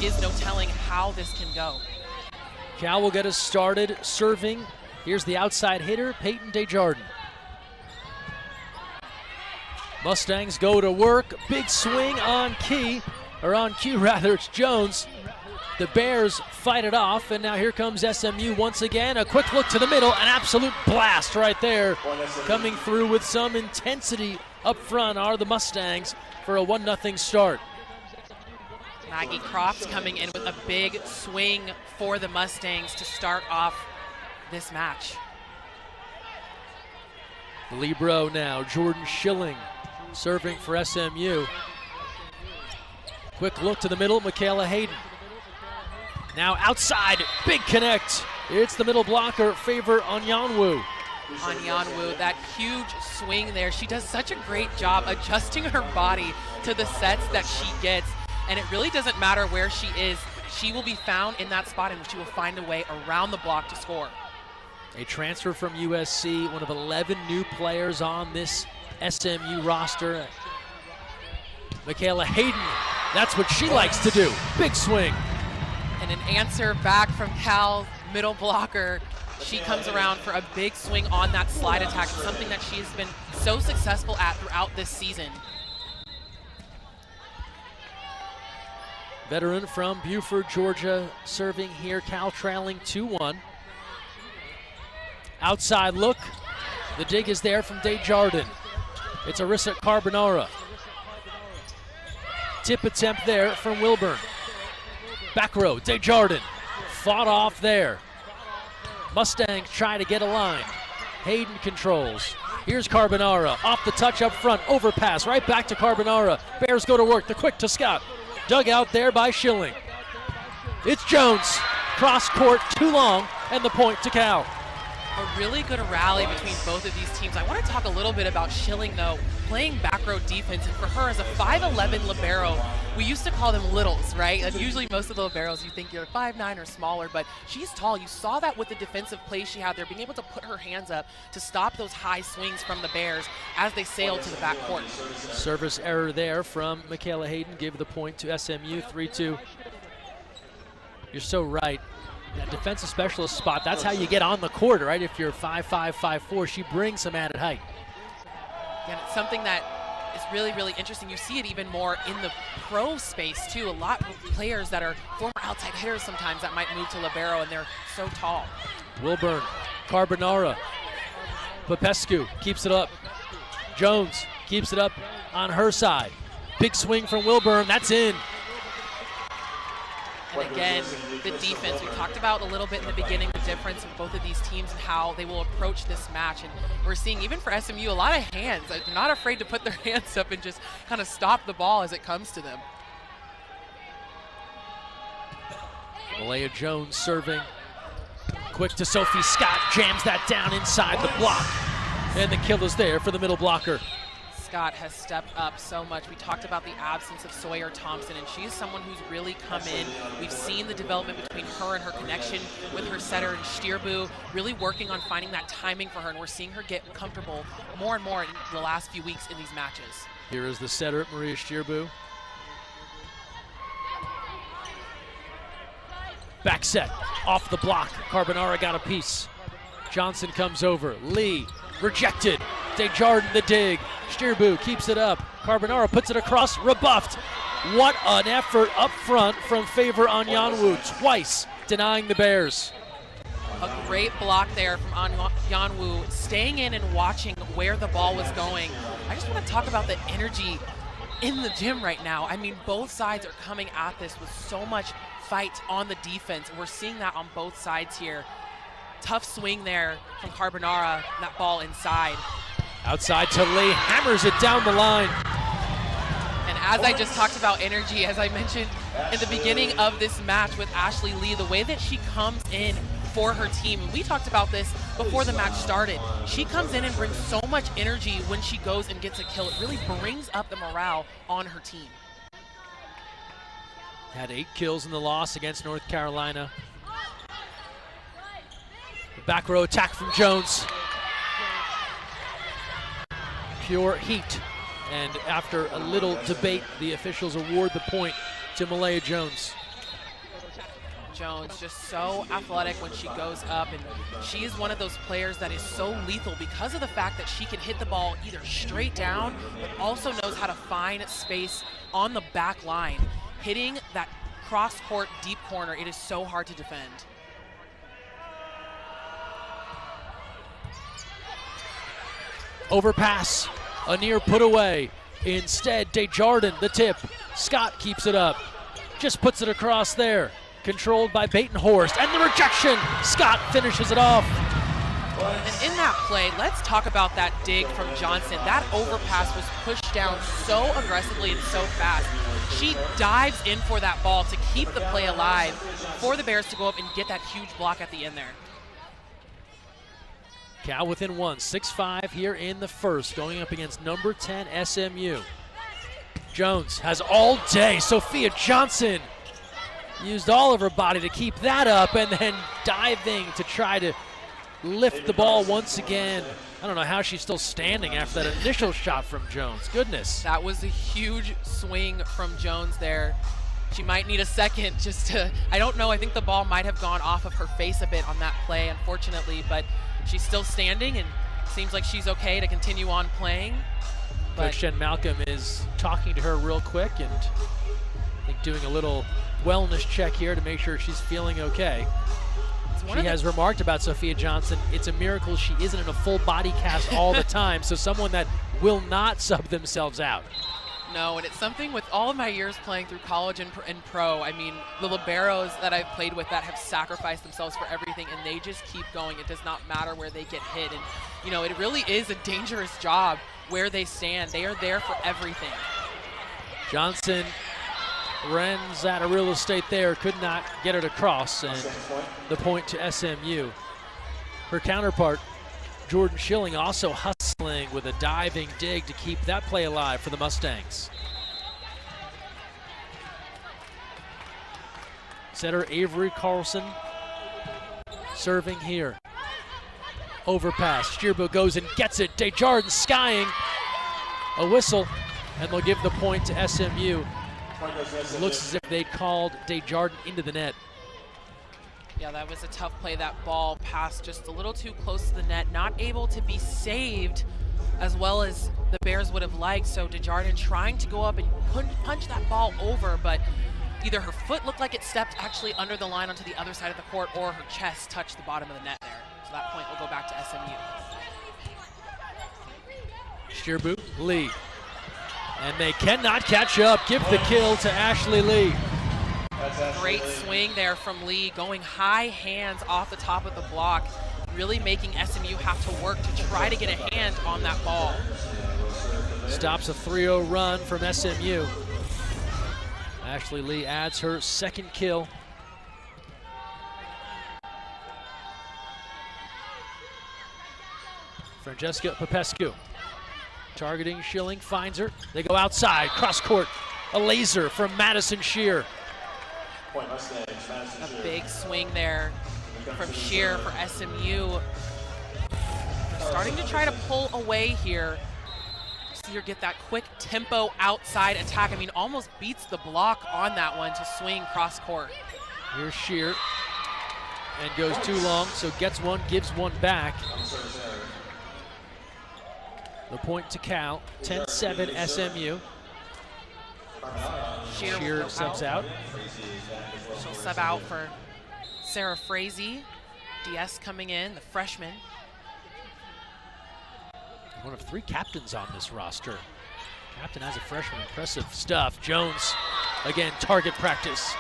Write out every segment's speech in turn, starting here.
is no telling how this can go. Cal will get us started serving. Here's the outside hitter, Peyton Desjardins. Mustangs go to work. Big swing on cue, it's Jones. The Bears fight it off, and now here comes SMU once again. A quick look to the middle, an absolute blast right there. Coming through with some intensity up front are the Mustangs for a 1-0 start. Maggie Croft coming in with a big swing for the Mustangs to start off this match. The libero now, Jordan Schilling, serving for SMU. Quick look to the middle, Michaela Hayden. Now outside, big connect. It's the middle blocker, Favor Onyanwu. Onyanwu, that huge swing there. She does such a great job adjusting her body to the sets that she gets. And it really doesn't matter where she is. She will be found in that spot and she will find a way around the block to score. A transfer from USC, one of 11 new players on this SMU roster. Michaela Hayden, that's what she likes to do. Big swing. And an answer back from Cal's middle blocker. She comes around for a big swing on that slide attack, something that she has been so successful at throughout this season. Veteran from Buford, Georgia, serving here. Cal trailing 2-1. Outside look. The dig is there from Desjardins. It's Arissa Carbonara. Tip attempt there from Wilburn. Back row, Desjardins. Fought off there. Mustangs try to get a line. Hayden controls. Here's Carbonara. Off the touch up front. Overpass. Right back to Carbonara. Bears go to work. The quick to Scott. Dug out there by Schilling. It's Jones. Cross court too long, and the point to Cal. A really good rally between both of these teams. I want to talk a little bit about Schilling, though, playing back row defense. And for her, as a 5'11 libero, we used to call them littles, right? Like usually most of the liberos, you think you're 5'9 or smaller, but she's tall. You saw that with the defensive play she had there, being able to put her hands up to stop those high swings from the Bears as they sailed to the back court. Service error there from Michaela Hayden. Give the point to SMU, 3-2. You're so right. That defensive specialist spot, that's how you get on the court, right? If you're 5'5", 5'4", she brings some added height. And it's something that is really, really interesting. You see it even more in the pro space, too. A lot of players that are former outside hitters sometimes that might move to libero, and they're so tall. Wilburn, Carbonara, Popescu keeps it up. Jones keeps it up on her side. Big swing from Wilburn, that's in. And again, the defense, we talked about a little bit in the beginning, the difference of both of these teams and how they will approach this match. And we're seeing, even for SMU, a lot of hands. They're not afraid to put their hands up and just kind of stop the ball as it comes to them. Malaya Jones serving. Quick to Sophie Scott, jams that down inside the block. And the kill is there for the middle blocker. Scott has stepped up so much. We talked about the absence of Sawyer Thompson, and she's someone who's really come in. We've seen the development between her and her connection with her setter and Stierbu, really working on finding that timing for her, and we're seeing her get comfortable more and more in the last few weeks in these matches. Here is the setter, Maria Stierbu. Back set, off the block. Carbonara got a piece. Johnson comes over. Lee, rejected. Desjardins the dig. Stierbu keeps it up. Carbonara puts it across, rebuffed. What an effort up front from Favor Onyanwu, twice denying the Bears. A great block there from Onyanwu, staying in and watching where the ball was going. I just want to talk about the energy in the gym right now. I mean, both sides are coming at this with so much fight on the defense, and we're seeing that on both sides here. Tough swing there from Carbonara, that ball inside. Outside to Lee, hammers it down the line. And as I just talked about energy, as I mentioned in the beginning of this match with Ashley Lee, the way that she comes in for her team, and we talked about this before the match started, she comes in and brings so much energy when she goes and gets a kill. It really brings up the morale on her team. Had 8 kills in the loss against North Carolina. The back row attack from Jones. Pure heat. And after a little debate, the officials award the point to Malaya Jones. Jones, just so athletic when she goes up, and she is one of those players that is so lethal because of the fact that she can hit the ball either straight down, but also knows how to find space on the back line. Hitting that cross-court deep corner, it is so hard to defend. Overpass, a near put away. Instead, Desjardins, the tip. Scott keeps it up, just puts it across there. Controlled by Batenhorst, and the rejection. Scott finishes it off. And in that play, let's talk about that dig from Johnson. That overpass was pushed down so aggressively and so fast. She dives in for that ball to keep the play alive for the Bears to go up and get that huge block at the end there. Cal within one, 6-5 here in the first, going up against number 10 SMU. Jones has all day. Sophia Johnson used all of her body to keep that up, and then diving to try to lift the ball once again. I don't know how she's still standing after that initial shot from Jones. Goodness. That was a huge swing from Jones there. She might need a second just to, I don't know, I think the ball might have gone off of her face a bit on that play, unfortunately, but she's still standing and seems like she's okay to continue on playing. Coach Jen Malcolm is talking to her real quick and I think doing a little wellness check here to make sure she's feeling okay. She has remarked about Sophia Johnson, it's a miracle she isn't in a full body cast all the time, so someone that will not sub themselves out. No, and it's something with all of my years playing through college and pro, I mean, the liberos that I've played with that have sacrificed themselves for everything, and they just keep going. It does not matter where they get hit, and you know, it really is a dangerous job where they stand. They are there for everything. Johnson runs out of real estate there, could not get it across, and the point to SMU. Her counterpart, Jordan Schilling, also hustling with a diving dig to keep that play alive for the Mustangs. Setter Avery Carlson serving here. Overpass, Stierbo goes and gets it. Desjardins skying, a whistle, and they'll give the point to SMU. It looks as if they called Desjardins into the net. Yeah, that was a tough play. That ball passed just a little too close to the net, not able to be saved as well as the Bears would have liked. So Desjardins trying to go up and punch that ball over, but either her foot looked like it stepped actually under the line onto the other side of the court, or her chest touched the bottom of the net there. So that point will go back to SMU. Stierbo, Lee. And they cannot catch up. Give the kill to Ashley Lee. Great swing there from Lee, going high hands off the top of the block, really making SMU have to work to try to get a hand on that ball. Stops a 3-0 run from SMU. Ashley Lee adds her second kill. Francesca Popescu targeting Schilling, finds her. They go outside, cross court, a laser from Madison Shear. A big swing there from Shear for SMU. Starting to try to pull away here. See her get that quick tempo outside attack. I mean, almost beats the block on that one to swing cross court. Here's Shear, and goes too long, so gets one, gives one back. The point to Cal, 10-7 SMU. Shear subs out. She'll sub out for Sarah Frazee. DS coming in, the freshman. One of 3 captains on this roster. Captain as a freshman, impressive stuff. Jones, again, target practice.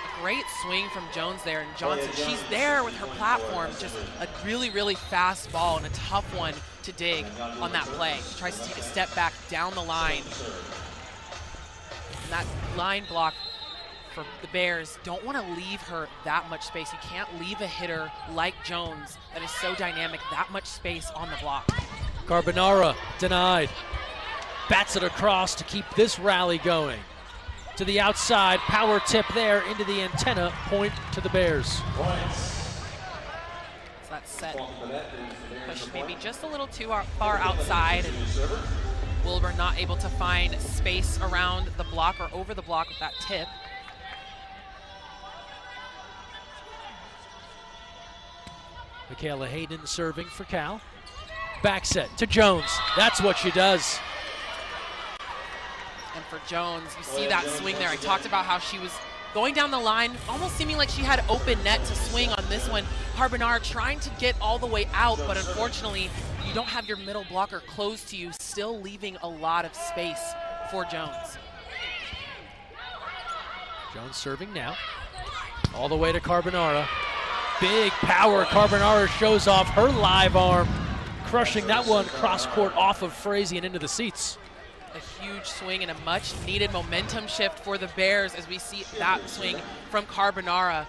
A great swing from Jones there, and Johnson, she's there with her platform, just a really, really fast ball and a tough one to dig on that play. She tries to take a step back down the line. And that line block for the Bears, don't want to leave her that much space. You can't leave a hitter like Jones that is so dynamic, that much space on the block. Carbonara denied. Bats it across to keep this rally going. To the outside, power tip there into the antenna, point to the Bears. So that set pushed maybe just a little too far outside, and Wilbur not able to find space around the block or over the block with that tip. Michaela Hayden serving for Cal. Back set to Jones. That's what she does. And for Jones, you see that swing there. I talked about how she was going down the line, almost seeming like she had open net to swing on this one. Carbonara trying to get all the way out, but unfortunately, you don't have your middle blocker close to you, still leaving a lot of space for Jones. Jones serving now. All the way to Carbonara. Big power. Carbonara shows off her live arm, crushing that one cross court off of Frazee and into the seats. A huge swing and a much needed momentum shift for the Bears as we see that swing from Carbonara.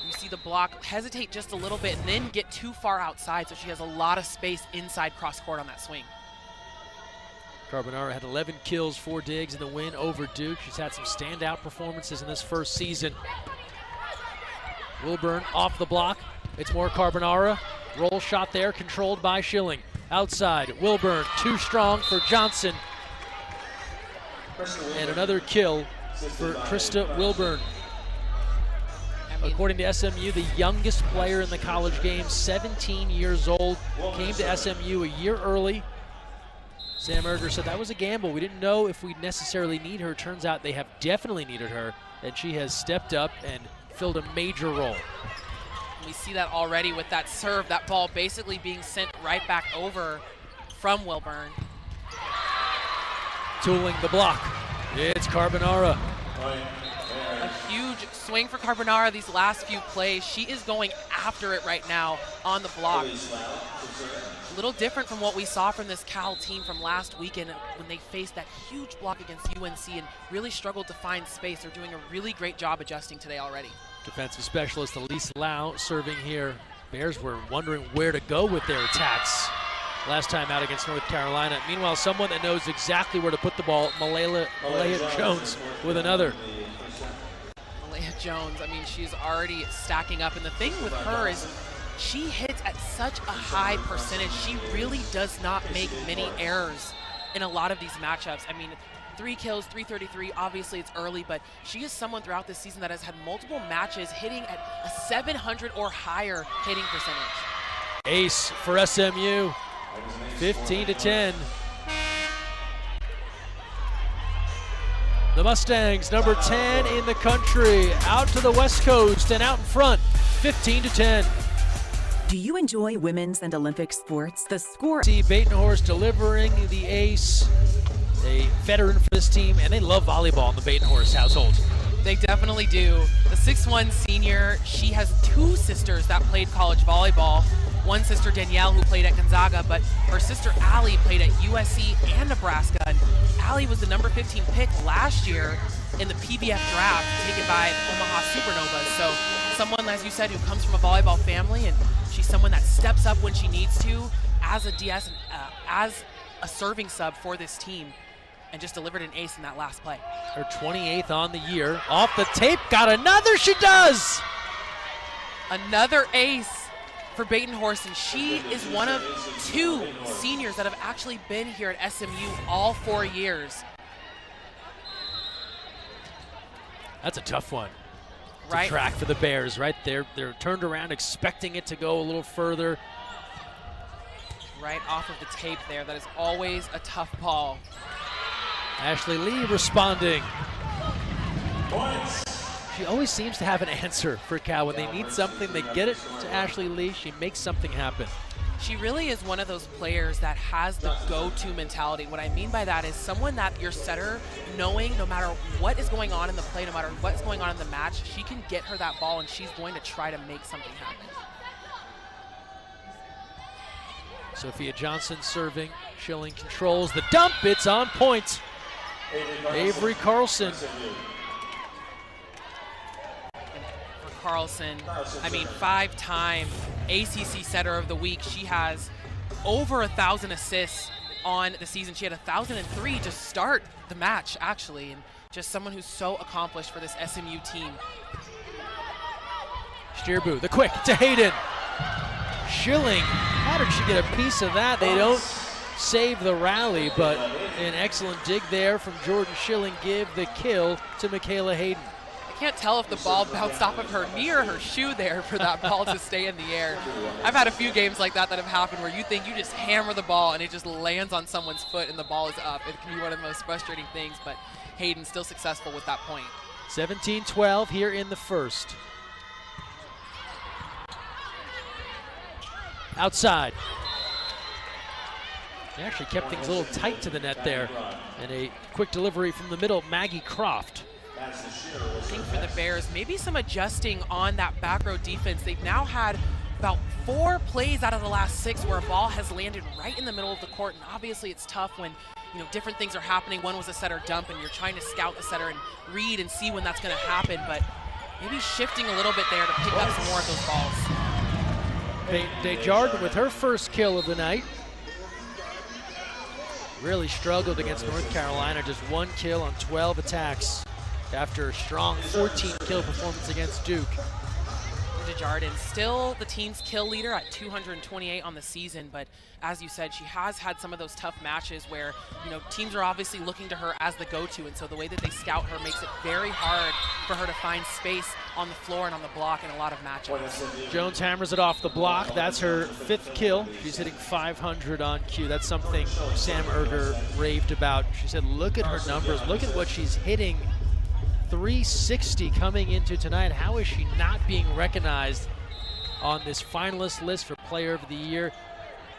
You see the block hesitate just a little bit and then get too far outside, so she has a lot of space inside cross court on that swing. Carbonara had 11 kills, 4 digs in the win over Duke. She's had some standout performances in this first season. Wilburn off the block. It's more Carbonara. Roll shot there, controlled by Schilling. Outside, Wilburn, too strong for Johnson. And another kill for Krista Wilburn. According to SMU, the youngest player in the college game, 17 years old, came to SMU a year early. Sam Erger said that was a gamble. We didn't know if we'd necessarily need her. Turns out they have definitely needed her, and she has stepped up and filled a major role. We see that already with that serve, that ball basically being sent right back over from Wilburn. Tooling the block. It's Carbonara. A huge swing for Carbonara these last few plays. She is going after it right now on the block. A little different from what we saw from this Cal team from last weekend when they faced that huge block against UNC and really struggled to find space. They're doing a really great job adjusting today already. Defensive specialist Elise Lau serving here. Bears were wondering where to go with their attacks last time out against North Carolina. Meanwhile, someone that knows exactly where to put the ball, Malaya Jones with another. Malaya Jones, I mean, she's already stacking up. And the thing with her is she hits at such a high percentage. She really does not make many errors in a lot of these matchups. I mean, 3 kills, 333, obviously it's early, but she is someone throughout this season that has had multiple matches hitting at a 700 or higher hitting percentage. Ace for SMU, 15-10. The Mustangs, number 10 in the country, out to the West Coast and out in front, 15-10. Do you enjoy women's and Olympic sports? The score. See Batenhorst delivering the ace, a veteran for this team, and they love volleyball in the Batenhorst household. They definitely do. The 6'1" senior, she has 2 sisters that played college volleyball. One sister, Danielle, who played at Gonzaga, but her sister, Allie, played at USC and Nebraska. And Allie was the number 15 pick last year in the PBF draft taken by Omaha Supernovas. So someone, as you said, who comes from a volleyball family, and she's someone that steps up when she needs to as a DS, as a serving sub for this team, and just delivered an ace in that last play. Her 28th on the year. Off the tape, got another, she does! Another ace for Batenhorst, and she is one of 2 seniors that have actually been here at SMU all 4 years. That's a tough one to Right. track for the Bears, right? They're turned around expecting it to go a little further. Right off of the tape there. That is always a tough ball. Ashley Lee responding. She always seems to have an answer for Cal. When they need something, they get it to Ashley Lee. She makes something happen. She really is one of those players that has the go-to mentality. What I mean by that is someone that your setter, knowing no matter what is going on in the play, no matter what's going on in the match, she can get her that ball and she's going to try to make something happen. Sophia Johnson serving. Schilling controls the dump. It's on point. Avery Carlson. For Carlson, I mean, 5-time ACC Setter of the Week. She has over 1,000 assists on the season. She had 1,003 to start the match, actually, and just someone who's so accomplished for this SMU team. Steerbu, the quick to Hayden. Schilling, how did she get a piece of that? They don't save the rally, but an excellent dig there from Jordan Schilling give the kill to Michaela Hayden. Can't tell if the ball bounced off of her knee or her shoe there for that ball to stay in the air. I've had a few games like that have happened where you think you just hammer the ball and it just lands on someone's foot and the ball is up. It can be one of the most frustrating things, but Hayden still successful with that point. 17-12 here in the first. Outside. They actually kept things a little tight to the net there. And a quick delivery from the middle, Maggie Croft. I think for the Bears, maybe some adjusting on that back row defense. They've now had about 4 plays out of the last 6 where a ball has landed right in the middle of the court, and obviously it's tough when different things are happening. One was a setter dump, and you're trying to scout the setter and read and see when that's going to happen, but maybe shifting a little bit there to pick up some more of those balls. Desjardins with her first kill of the night. Really struggled against North Carolina, just 1 kill on 12 attacks after a strong 14-kill performance against Duke. Desjardins still the team's kill leader at 228 on the season, but as you said, she has had some of those tough matches where teams are obviously looking to her as the go-to, and so the way that they scout her makes it very hard for her to find space on the floor and on the block in a lot of matchups. Jones hammers it off the block. That's her 5th kill. She's hitting 500 on cue. That's something Sam Erger raved about. She said, look at her numbers, look at what she's hitting. 360 coming into tonight. How is she not being recognized on this finalist list for Player of the Year?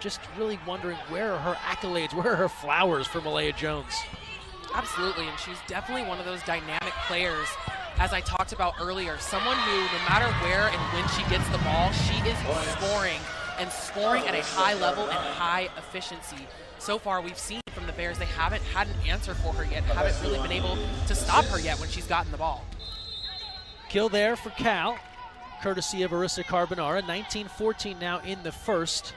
Just really wondering, where are her accolades? Where are her flowers for Malaya Jones? Absolutely, and she's definitely one of those dynamic players, as I talked about earlier, someone who, no matter where and when she gets the ball, she is scoring at a high level and high efficiency. So far, we've seen from the Bears, they haven't had an answer for her yet, haven't really been able to stop her yet when she's gotten the ball. Kill there for Cal, courtesy of Arissa Carbonara. 19-14 now in the first.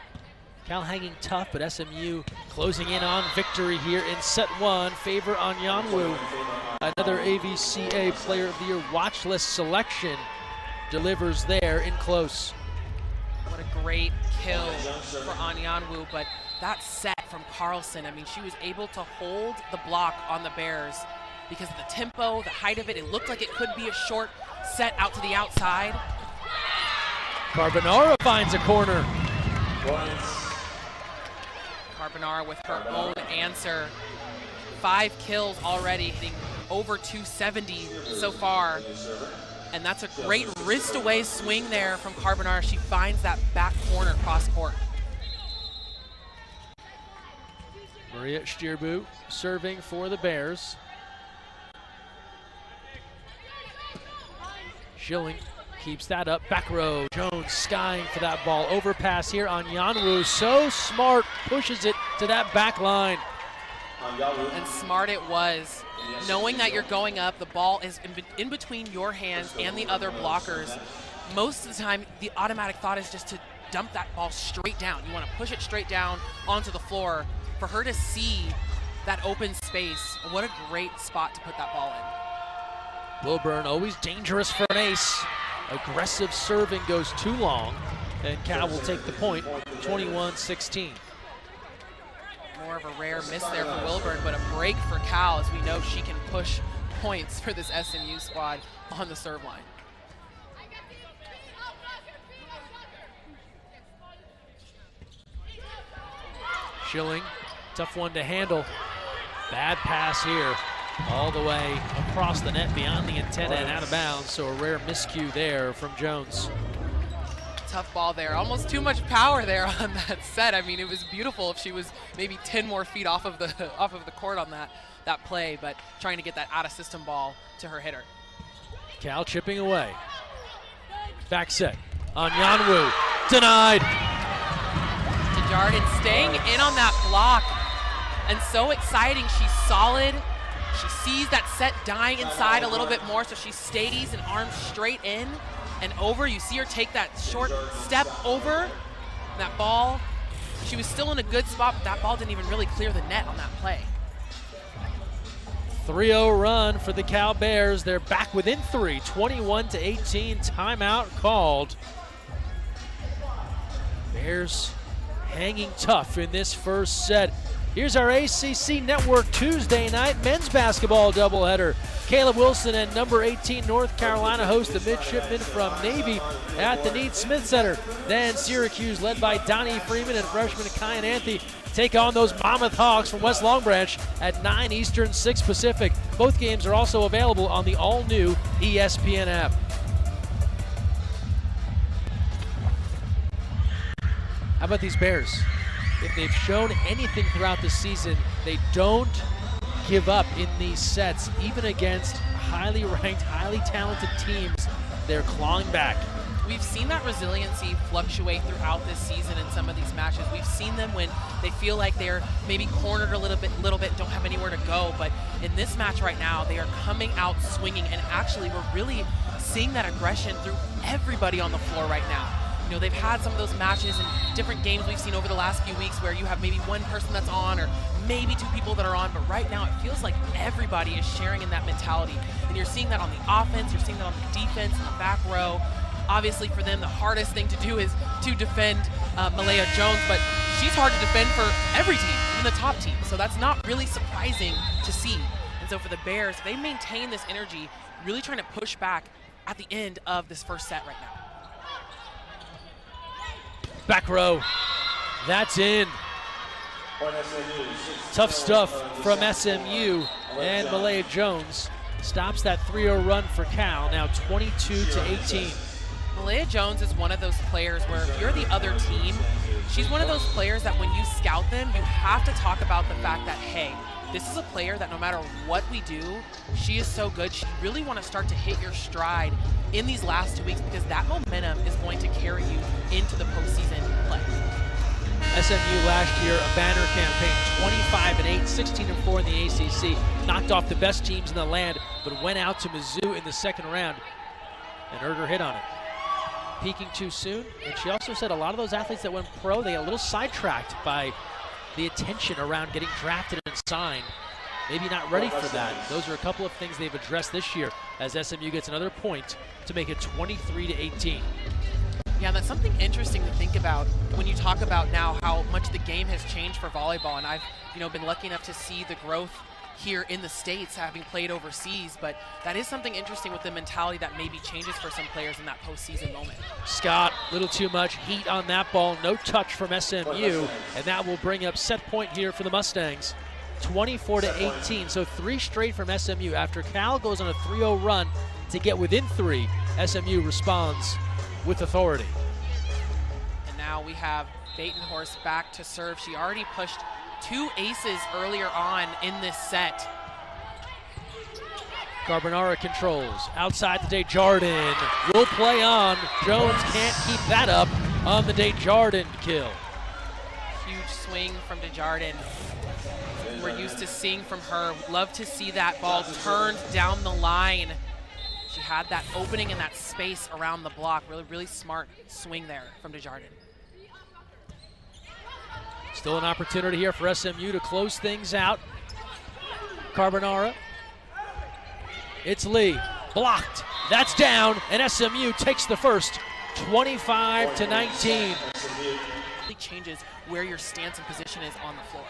Cal hanging tough, but SMU closing in on victory here in set 1. Favor Anyanwu, another AVCA Player of the Year watch list selection, delivers there in close. What a great kill for Anyanwu, but that set from Carlson, I mean, she was able to hold the block on the Bears because of the tempo, the height of it. It looked like it could be a short set out to the outside. Carbonara finds a corner. Carbonara with her own answer. 5 kills already, hitting over 270 so far. And that's a great wrist-away swing there from Carbonara. She finds that back corner cross court. Maria Stierbu serving for the Bears. Schilling keeps that up. Back row, Jones skying for that ball. Overpass here on Yanwu. So smart, pushes it to that back line. And smart it was. Knowing that you're going up, the ball is in between your hands and the other blockers. Most of the time, the automatic thought is just to dump that ball straight down. You want to push it straight down onto the floor. For her to see that open space, what a great spot to put that ball in. Wilburn always dangerous for an ace. Aggressive serving goes too long, and Cal will take the point, 21-16. More of a rare miss there for Wilburn, but a break for Cal, as we know she can push points for this SMU squad on the serve line. Schilling, tough one to handle. Bad pass here, all the way across the net beyond the antenna and out of bounds, so a rare miscue there from Jones. Tough ball there, almost too much power there on that set. I mean, it was beautiful if she was maybe 10 more feet off of the court on that play, but trying to get that out of system ball to her hitter. Cal chipping away. Back set on Yanwu, denied. Desjardins staying in on that block, and so exciting. She's solid. She sees that set dying inside a little bit more, so she stays and arms straight in and over. You see her take that short step over that ball. She was still in a good spot, but that ball didn't even really clear the net on that play. 3-0 run for the Cal Bears. They're back within 3, 21-18. Timeout called. Bears hanging tough in this first set. Here's our ACC Network Tuesday night men's basketball doubleheader. Caleb Wilson and number 18 North Carolina host the midshipmen from Navy at the Neat Smith Center. Then Syracuse, led by Donnie Freeman and freshman Kyan Anthe, take on those Monmouth Hawks from West Long Branch at 9 Eastern, 6 Pacific. Both games are also available on the all-new ESPN app. How about these Bears? If they've shown anything throughout the season, they don't give up in these sets, even against highly ranked, highly talented teams. They're clawing back. We've seen that resiliency fluctuate throughout this season in some of these matches. We've seen them when they feel like they're maybe cornered a little bit, don't have anywhere to go. But in this match right now, they are coming out swinging, and actually we're really seeing that aggression through everybody on the floor right now. You know, they've had some of those matches and different games we've seen over the last few weeks where you have maybe one person that's on or maybe two people that are on, but right now it feels like everybody is sharing in that mentality. And you're seeing that on the offense, you're seeing that on the defense, in the back row. Obviously for them, the hardest thing to do is to defend Malaya Jones, but she's hard to defend for every team, even the top team. So that's not really surprising to see. And so for the Bears, they maintain this energy, really trying to push back at the end of this first set right now. Back row, that's in. Tough stuff from SMU, and Malaya Jones stops that 3-0 run for Cal, now 22-18. Malaya Jones is one of those players where if you're the other team, she's one of those players that when you scout them, you have to talk about the fact that, hey, this is a player that no matter what we do, she is so good. She really want to start to hit your stride in these last 2 weeks because that momentum is going to carry you into the postseason play. SMU last year, a banner campaign, 25-8, 16-4 in the ACC, knocked off the best teams in the land, but went out to Mizzou in the second round, and Erger hit on it. Peaking too soon, and she also said a lot of those athletes that went pro, they got a little sidetracked by the attention around getting drafted and signed. Maybe not ready for that. Those are a couple of things they've addressed this year as SMU gets another point to make it 23-18. Yeah, that's something interesting to think about when you talk about now how much the game has changed for volleyball, and I've been lucky enough to see the growth here in the States, having played overseas, but that is something interesting with the mentality that maybe changes for some players in that postseason moment. Scott, little too much heat on that ball, no touch from SMU, and that will bring up set point here for the Mustangs, 24-18. So 3 straight from SMU. After Cal goes on a 3-0 run to get within 3, SMU responds with authority. And now we have Batenhorst back to serve. She already pushed 2 aces earlier on in this set. Carbonara controls. Outside the Desjardins. Will play on. Jones can't keep that up on the Desjardins kill. Huge swing from Desjardins. We're used to seeing from her. Love to see that ball turned down the line. She had that opening and that space around the block. Really, really smart swing there from Desjardins. Still an opportunity here for SMU to close things out. Carbonara. It's Lee. Blocked. That's down, and SMU takes the first, 25-19. It changes where your stance and position is on the floor.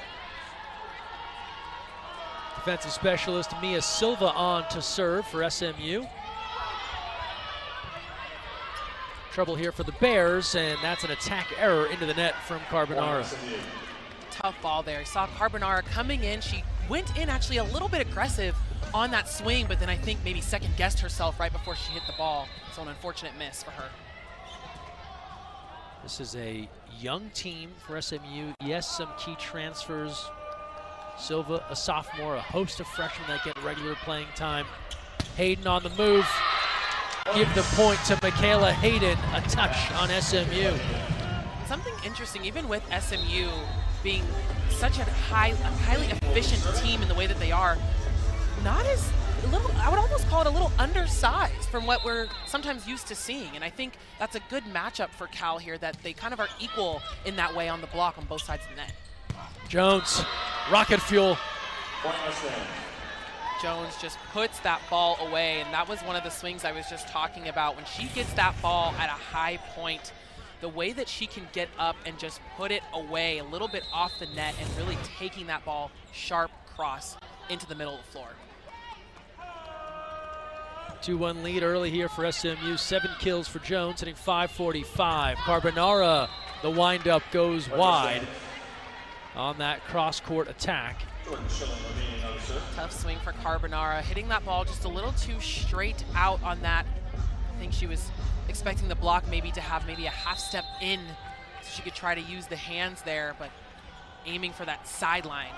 Defensive specialist Mia Silva on to serve for SMU. Trouble here for the Bears, and that's an attack error into the net from Carbonara. Tough ball there. Saw Carbonara coming in. She went in actually a little bit aggressive on that swing, but then I think maybe second guessed herself right before she hit the ball. So an unfortunate miss for her. This is a young team for SMU. Yes, some key transfers. Silva, a sophomore, a host of freshmen that get regular playing time. Hayden on the move. Give the point to Michaela Hayden, a touch on SMU. Something interesting, even with SMU being such a highly efficient team in the way that they are, not as I would almost call it a little undersized from what we're sometimes used to seeing. And I think that's a good matchup for Cal here, that they kind of are equal in that way on the block on both sides of the net. Jones, rocket fuel. Jones just puts that ball away, and that was one of the swings I was just talking about. When she gets that ball at a high point, the way that she can get up and just put it away a little bit off the net and really taking that ball sharp cross into the middle of the floor. 2-1 lead early here for SMU. 7 kills for Jones, hitting .545. Carbonara, the windup goes wide on that cross-court attack. Tough swing for Carbonara, hitting that ball just a little too straight out on that. I think she was expecting the block maybe to have maybe a half step in so she could try to use the hands there, but aiming for that sideline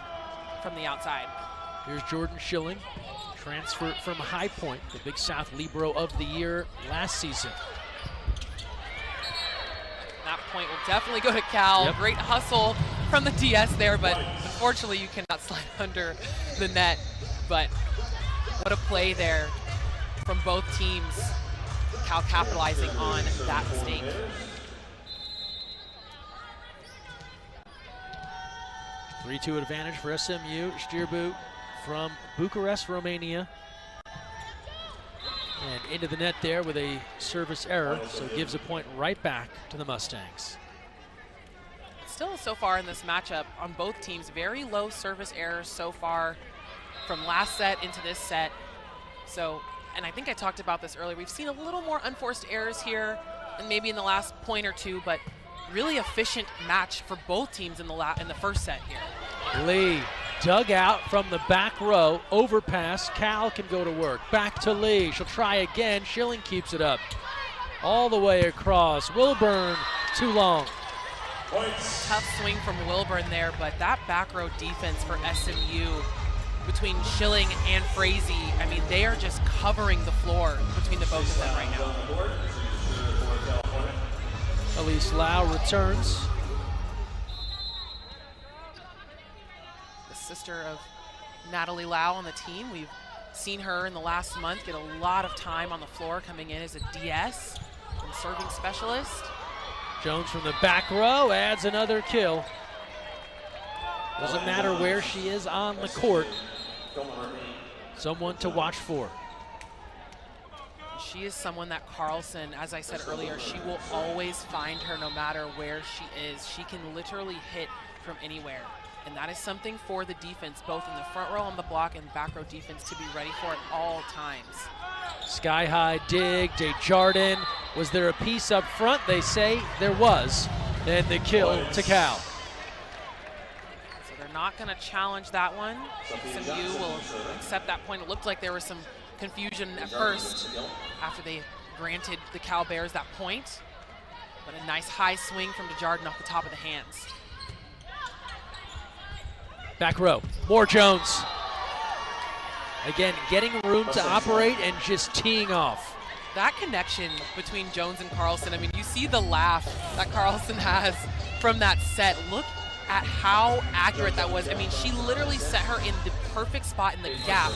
from the outside. Here's Jordan Schilling, transfer from High Point, the Big South Libero of the Year last season. That point will definitely go to Cal. Yep. Great hustle from the DS there, but unfortunately you cannot slide under the net. But what a play there from both teams. Cal capitalizing on that mistake. Three-two advantage for SMU. Stirbu from Bucharest, Romania. And into the net there with a service error, so gives a point right back to the Mustangs. Still so far in this matchup on both teams, very low service errors so far from last set into this set. So, and I think I talked about this earlier, we've seen a little more unforced errors here and maybe in the last point or two, but really efficient match for both teams in the first set here. Lee dug out from the back row, overpass, Cal can go to work. Back to Lee, she'll try again, Schilling keeps it up. All the way across, Wilburn, too long. Tough swing from Wilburn there, but that back row defense for SMU between Schilling and Frazee, I mean, they are just covering the floor between the both of them right now. Elise Lau returns. The sister of Natalie Lau on the team. We've seen her in the last month get a lot of time on the floor coming in as a DS and serving specialist. Jones from the back row adds another kill. Doesn't matter where she is on the court. Someone to watch for. She is someone that Carlson, as I said earlier, she will always find her no matter where she is. She can literally hit from anywhere. And that is something for the defense, both in the front row on the block and back row defense, to be ready for at all times. Sky high dig, Desjardins. Was there a piece up front? They say there was. And the kill to Cal. So they're not going to challenge that one. SMU will accept that point. It looked like there was some confusion at first after they granted the Cal Bears that point. But a nice high swing from Desjardins off the top of the hands. Back row, more Jones. Again, getting room to operate and just teeing off. That connection between Jones and Carlson, I mean, you see the laugh that Carlson has from that set. Look at how accurate that was. I mean, she literally set her in the perfect spot in the gap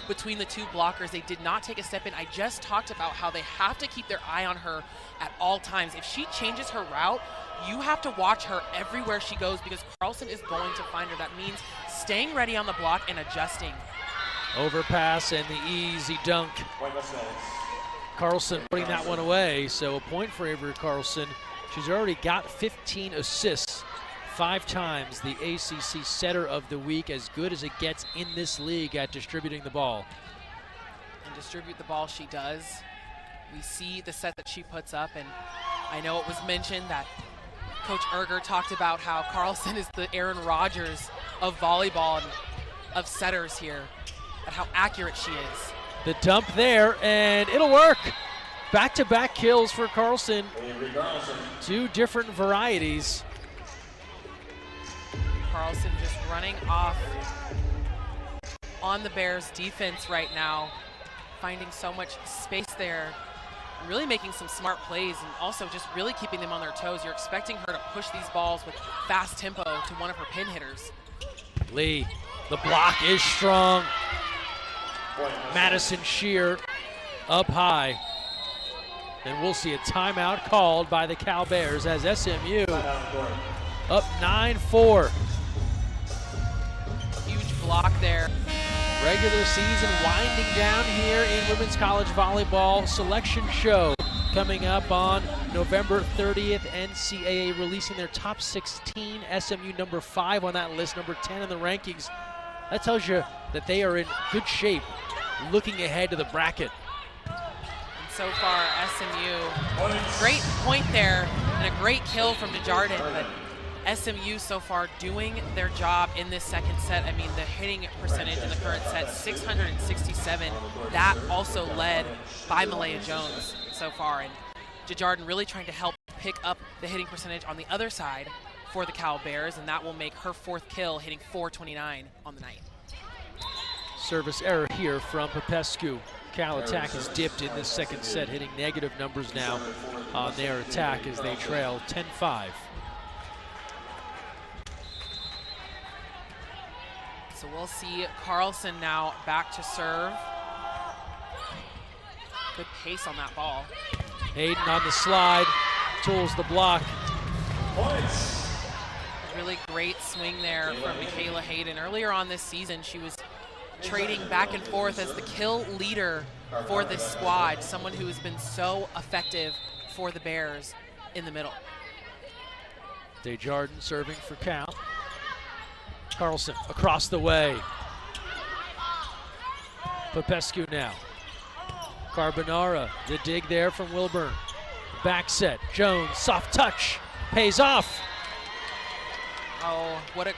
between the two blockers. They did not take a step in. I just talked about how they have to keep their eye on her at all times. If she changes her route, you have to watch her everywhere she goes because Carlson is going to find her. That means staying ready on the block and adjusting. Overpass and the easy dunk. Carlson putting that one away, so a point for Avery Carlson. She's already got 15 assists, 5 times the ACC Setter of the Week, as good as it gets in this league at distributing the ball. And distribute the ball she does. We see the set that she puts up, and I know it was mentioned that Coach Erger talked about how Carlson is the Aaron Rodgers of volleyball and of setters here, and how accurate she is. The dump there, and it'll work. Back-to-back kills for Carlson. 2 different varieties. Carlson just running off on the Bears defense right now, finding so much space there, really making some smart plays and also just really keeping them on their toes. You're expecting her to push these balls with fast tempo to one of her pin hitters. Lee, the block is strong. Madison Shear up high. And we'll see a timeout called by the Cal Bears as SMU up 9-4. Huge block there. Regular season winding down here in women's college volleyball. Selection show coming up on November 30th, NCAA releasing their top 16. SMU number 5 on that list, number 10 in the rankings. That tells you that they are in good shape looking ahead to the bracket. And so far, SMU, great point there and a great kill from Desjardins, but SMU so far doing their job in this second set. I mean, the hitting percentage in the current set, 667. That also led by Malaya Jones so far. And Desjardins really trying to help pick up the hitting percentage on the other side for the Cal Bears, and that will make her 4th kill, hitting .429 on the night. Service error here from Popescu. Cal attack has dipped in this second set, hitting negative numbers now on their attack as they trail 10-5. So we'll see Carlson now back to serve. Good pace on that ball. Hayden on the slide, tools the block. Really great swing there from Michaela Hayden. Earlier on this season, she was trading back and forth as the kill leader for this squad, someone who has been so effective for the Bears in the middle. Desjardins serving for Cal. Carlson across the way. Popescu now. Carbonara, the dig there from Wilburn. Back set, Jones, soft touch, pays off. Oh, what a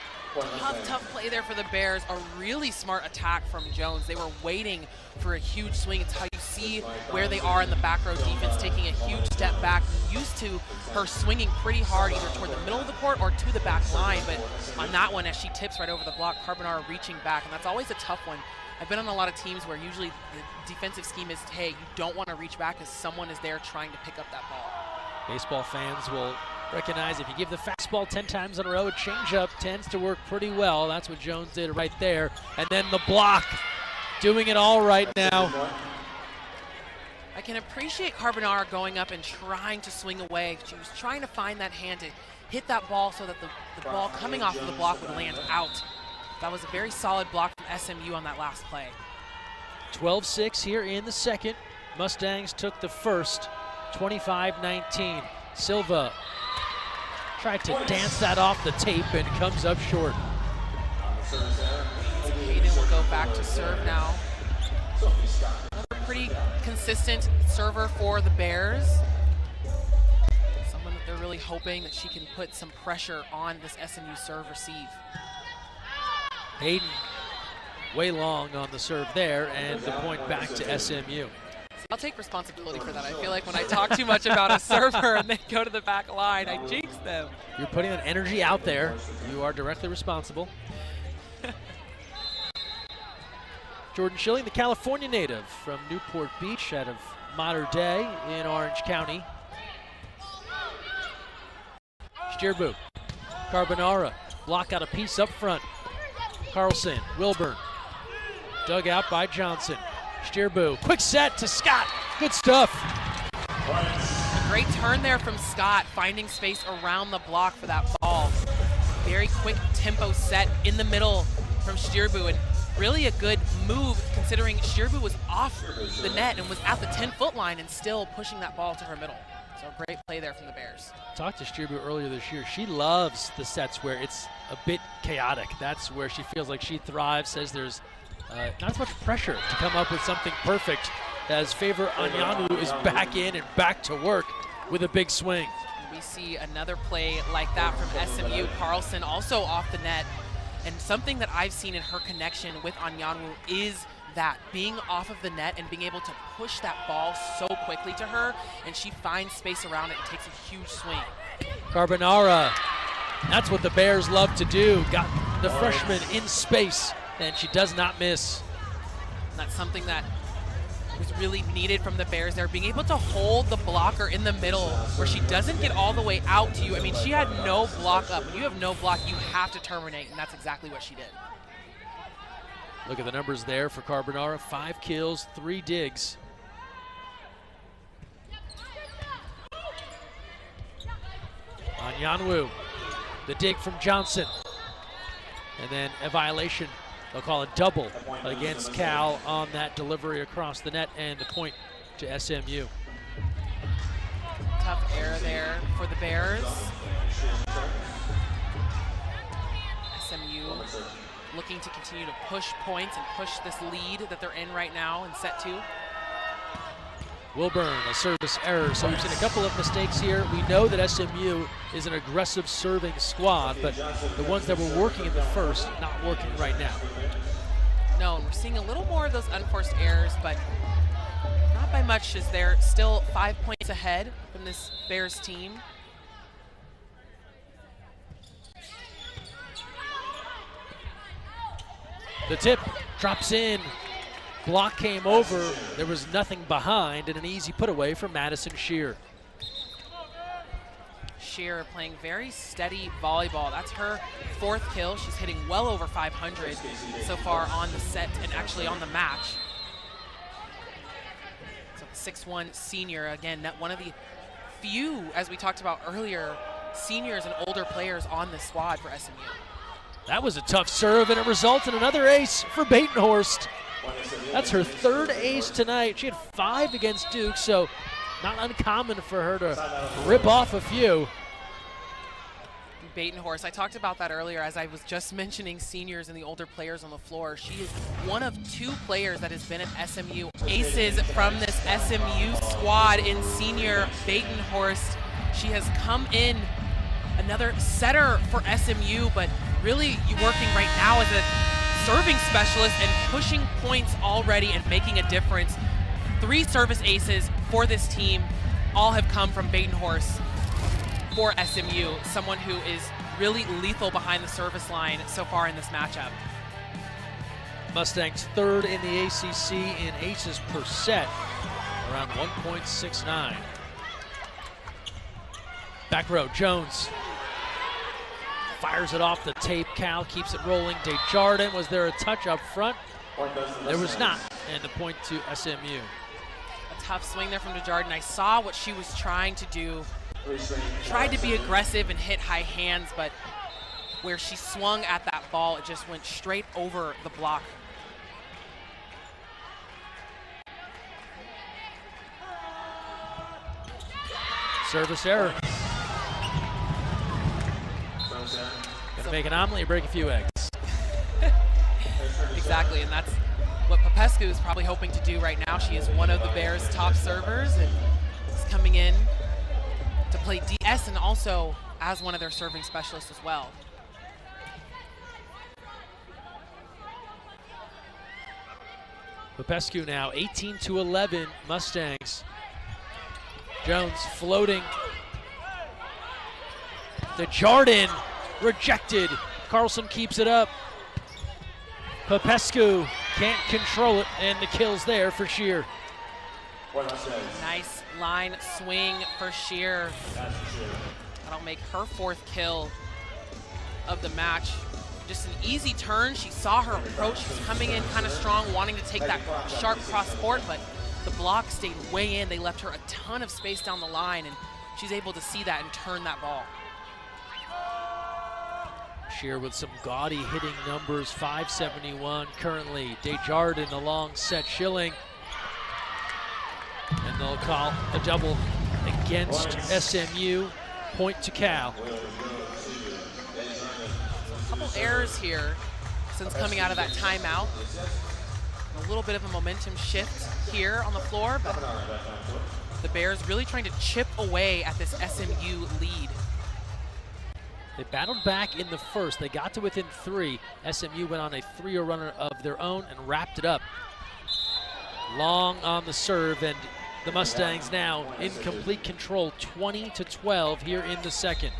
tough play there for the Bears. A really smart attack from Jones. They were waiting for a huge swing. It's how you see where they are in the back row defense, taking a huge step back. Used to her swinging pretty hard either toward the middle of the court or to the back line, but on that one, as she tips right over the block, Carbonara reaching back, and that's always a tough one. I've been on a lot of teams where usually the defensive scheme is, hey, you don't want to reach back because someone is there trying to pick up that ball. Baseball fans will recognize if you give the fastball 10 times in a row, a changeup tends to work pretty well. That's what Jones did right there. And then the block, doing it all right now. I can appreciate Carbonara going up and trying to swing away. She was trying to find that hand to hit that ball so that the ball coming off of the block would land out. That was a very solid block from SMU on that last play. 12-6 here in the second. Mustangs took the first, 25-19. Silva tried to dance that off the tape and comes up short. Hayden will go back to serve now. Another pretty consistent server for the Bears. Someone that they're really hoping that she can put some pressure on this SMU serve receive. Hayden way long on the serve there, and the point back to SMU. I'll take responsibility for that. I feel like when I talk too much about a server and they go to the back line, I jinx them. You're putting that energy out there. You are directly responsible. Jordan Schilling, the California native from Newport Beach out of Mater Dei in Orange County. Stierbu, Carbonara, block out a piece up front. Carlson, Wilburn, dug out by Johnson. Stierbu, quick set to Scott. Good stuff. A great turn there from Scott, finding space around the block for that ball. Very quick tempo set in the middle from Stierbu, and really a good move considering Stierbu was off the net and was at the 10-foot line and still pushing that ball to her middle. So a great play there from the Bears. Talked to Stierbu earlier this year. She loves the sets where it's a bit chaotic. That's where she feels like she thrives, says there's not as much pressure to come up with something perfect, as Favor Anyanwu is back in and back to work with a big swing. We see another play like that from SMU. Carlson also off the net, and something that I've seen in her connection with Anyanwu is that being off of the net and being able to push that ball so quickly to her, and she finds space around it and takes a huge swing. Carbonara, that's what the Bears love to do. Got the freshman in space, and she does not miss. And that's something that was really needed from the Bears there, being able to hold the blocker in the middle where she doesn't get all the way out to you. I mean, she had no block up. When you have no block, you have to terminate, and that's exactly what she did. Look at the numbers there for Carbonara. 5 kills, 3 digs. Anyanwu, the dig from Johnson. And then a violation. They'll call a double against Cal on that delivery across the net, and the point to SMU. tough error there for the Bears. SMU looking to continue to push points and push this lead that they're in right now in set 2. Wilburn, a service error. So we've seen a couple of mistakes here. We know that SMU is an aggressive serving squad, but the ones that were working in the first, not working right now. No, and we're seeing a little more of those unforced errors, but not by much, as they're still 5 points ahead from this Bears team. The tip drops in. Block came over. There was nothing behind, and an easy put away for Madison Shear. Shear playing very steady volleyball. That's her 4th kill. She's hitting well over 500 so far on the set and actually on the match. So 6'1" senior, again, one of the few, as we talked about earlier, seniors and older players on this squad for SMU. That was a tough serve, and it results in another ace for Batenhorst. That's her 3rd ace tonight. She had 5 against Duke, so not uncommon for her to rip off a few. Batenhorst, I talked about that earlier as I was just mentioning seniors and the older players on the floor. She is one of 2 players that has been at SMU aces from this SMU squad in senior Batenhorst. She has come in another setter for SMU, but really working right now as a serving specialist and pushing points already and making a difference. 3 service aces for this team. All have come from Batenhorst for SMU, someone who is really lethal behind the service line so far in this matchup. Mustangs 3rd in the ACC in aces per set, around 1.69. Back row, Jones fires it off the tape. Cal keeps it rolling. Desjardins, was there a touch up front? There was not, and the point to SMU. A tough swing there from Desjardins. I saw what she was trying to do. Tried to be aggressive and hit high hands, but where she swung at that ball, it just went straight over the block. Service error. Gonna make an omelet, break a few eggs. Exactly, and that's what Popescu is probably hoping to do right now. She is one of the Bears' top servers and is coming in to play DS and also as one of their serving specialists as well. Popescu now 18-11 Mustangs. Jones floating. Desjardins rejected. Carlson keeps it up. Popescu can't control it, and the kill's there for Shear. Nice line swing for Shear. That'll make her 4th kill of the match. Just an easy turn. She saw her approach. She was coming in kind of strong, wanting to take that sharp cross court, but the block stayed way in. They left her a ton of space down the line, and she's able to see that and turn that ball. Shear with some gaudy hitting numbers, 571 currently. Desjardins a long set. Schilling. And they'll call a double against SMU. Point to Cal. A couple errors here since coming out of that timeout. A little bit of a momentum shift here on the floor, but the Bears really trying to chip away at this SMU lead. They battled back in the first. They got to within 3. SMU went on a 3-0 runner of their own and wrapped it up. Long on the serve, and the Mustangs now in complete control, 20-12 here in the second.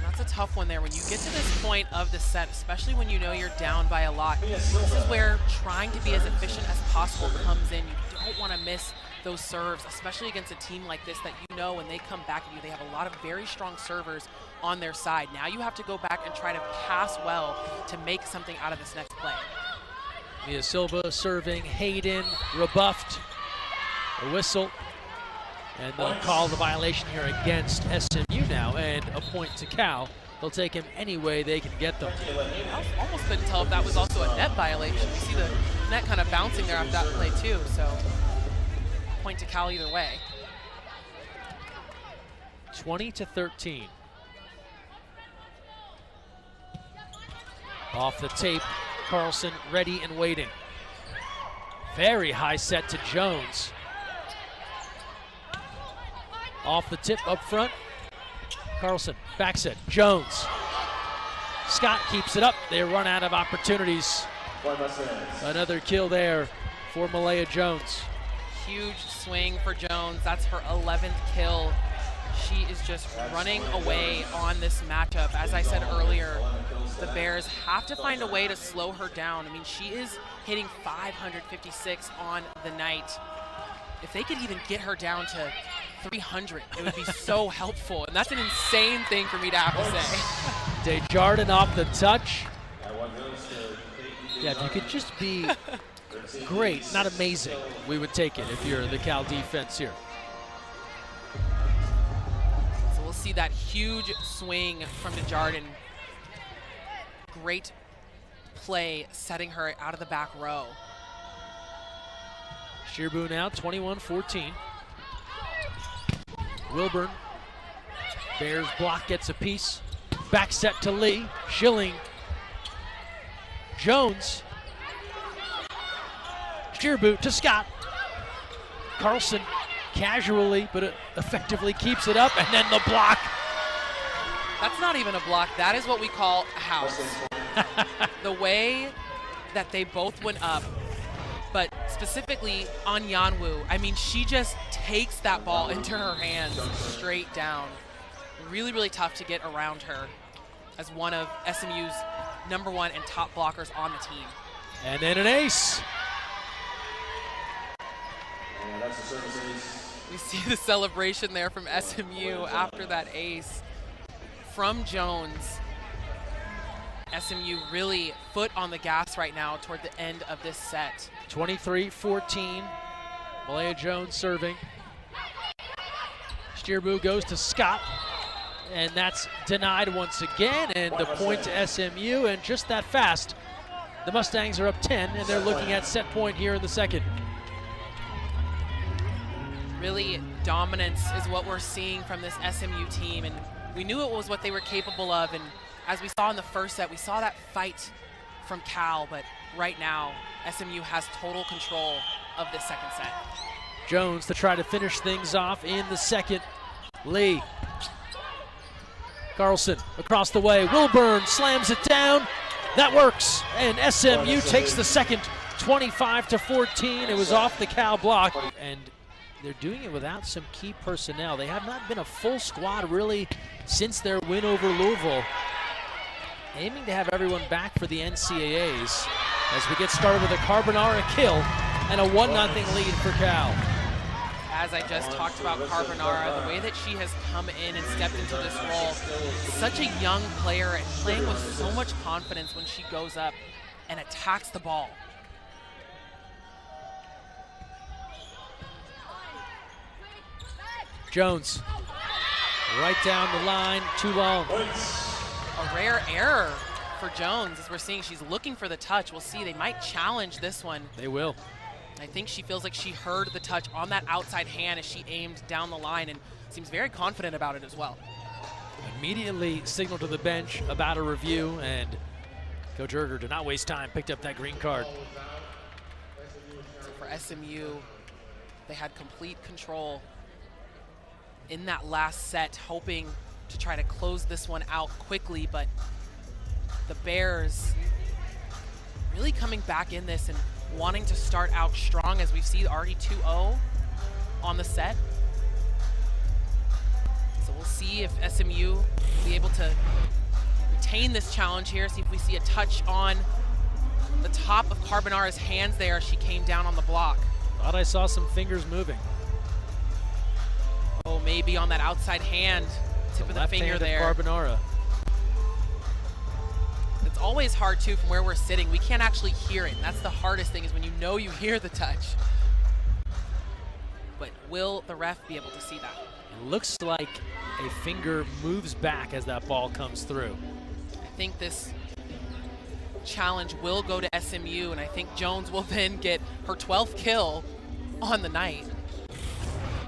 That's a tough one there. When you get to this point of the set, especially when you know you're down by a lot, this is where trying to be as efficient as possible comes in. You don't want to miss those serves, especially against a team like this that you know when they come back at you, they have a lot of very strong servers on their side. Now you have to go back and try to pass well to make something out of this next play. Mia Silva serving. Hayden rebuffed. A whistle. And they'll call the violation here against SMU now, and a point to Cal. They'll take him any way they can get them. I almost couldn't tell if that was also a net violation. You see the net kind of bouncing there after that play too, so point to Cal either way. 20-13. Off the tape, Carlson ready and waiting. Very high set to Jones. Off the tip up front, Carlson, back set, Jones. Scott keeps it up. They run out of opportunities. Another kill there for Malaya Jones. Huge swing for Jones. That's her 11th kill. She is just running away on this matchup. As I said earlier, the Bears have to find a way to slow her down. I mean, she is hitting 556 on the night. If they could even get her down to 300, it would be so helpful. And that's an insane thing for me to have to say. Desjardins off the touch. Yeah, if you could just be great, not amazing, we would take it if you're the Cal defense here. So we'll see that huge swing from Desjardins. Great play setting her out of the back row. Shearbu now 21-14. Wilburn. Bears block, gets a piece. Back set to Lee. Schilling. Jones. Shearbu to Scott. Carlson casually but effectively keeps it up, and then the block. That's not even a block. That is what we call a house. The way that they both went up, but specifically on Yanwu, I mean, she just takes that ball into her hands straight down. Really, really tough to get around her as one of SMU's #1 and top blockers on the team. And then an ace. We see the celebration there from SMU after that ace from Jones. SMU really foot on the gas right now toward the end of this set. 23-14. Malaya Jones serving. Shearbu goes to Scott, and that's denied once again, and the point to SMU, and just that fast. The Mustangs are up 10, and they're looking at set point here in the second. Really, dominance is what we're seeing from this SMU team, and we knew it was what they were capable of, and as we saw in the first set, we saw that fight from Cal, but right now, SMU has total control of this second set. Jones to try to finish things off in the second. Lee. Carlson across the way. Wilburn slams it down. That works, and SMU takes the second, 25-14. It was off the Cal block, and they're doing it without some key personnel. They have not been a full squad really since their win over Louisville. Aiming to have everyone back for the NCAAs as we get started with a Carbonara kill and a 1-0 lead for Cal. As I just talked about Carbonara, the way that she has come in and stepped into this role, such a young player and playing with so much confidence when she goes up and attacks the ball. Jones, right down the line, too long. A rare error for Jones, as we're seeing she's looking for the touch. We'll see, they might challenge this one. They will. I think she feels like she heard the touch on that outside hand as she aimed down the line and seems very confident about it as well. Immediately signaled to the bench about a review, and Coach Erger did not waste time, picked up that green card. So for SMU, they had complete control in that last set, hoping to try to close this one out quickly, but the Bears really coming back in this and wanting to start out strong, as we've seen already 2-0 on the set. So we'll see if SMU will be able to retain this challenge here, see if we see a touch on the top of Carbonara's hands there as she came down on the block. Thought I saw some fingers moving. Oh, maybe on that outside hand, tip of the finger there. Carbonara. It's always hard too from where we're sitting. We can't actually hear it. That's the hardest thing, is when you know you hear the touch. But will the ref be able to see that? It looks like a finger moves back as that ball comes through. I think this challenge will go to SMU, and I think Jones will then get her 12th kill on the night.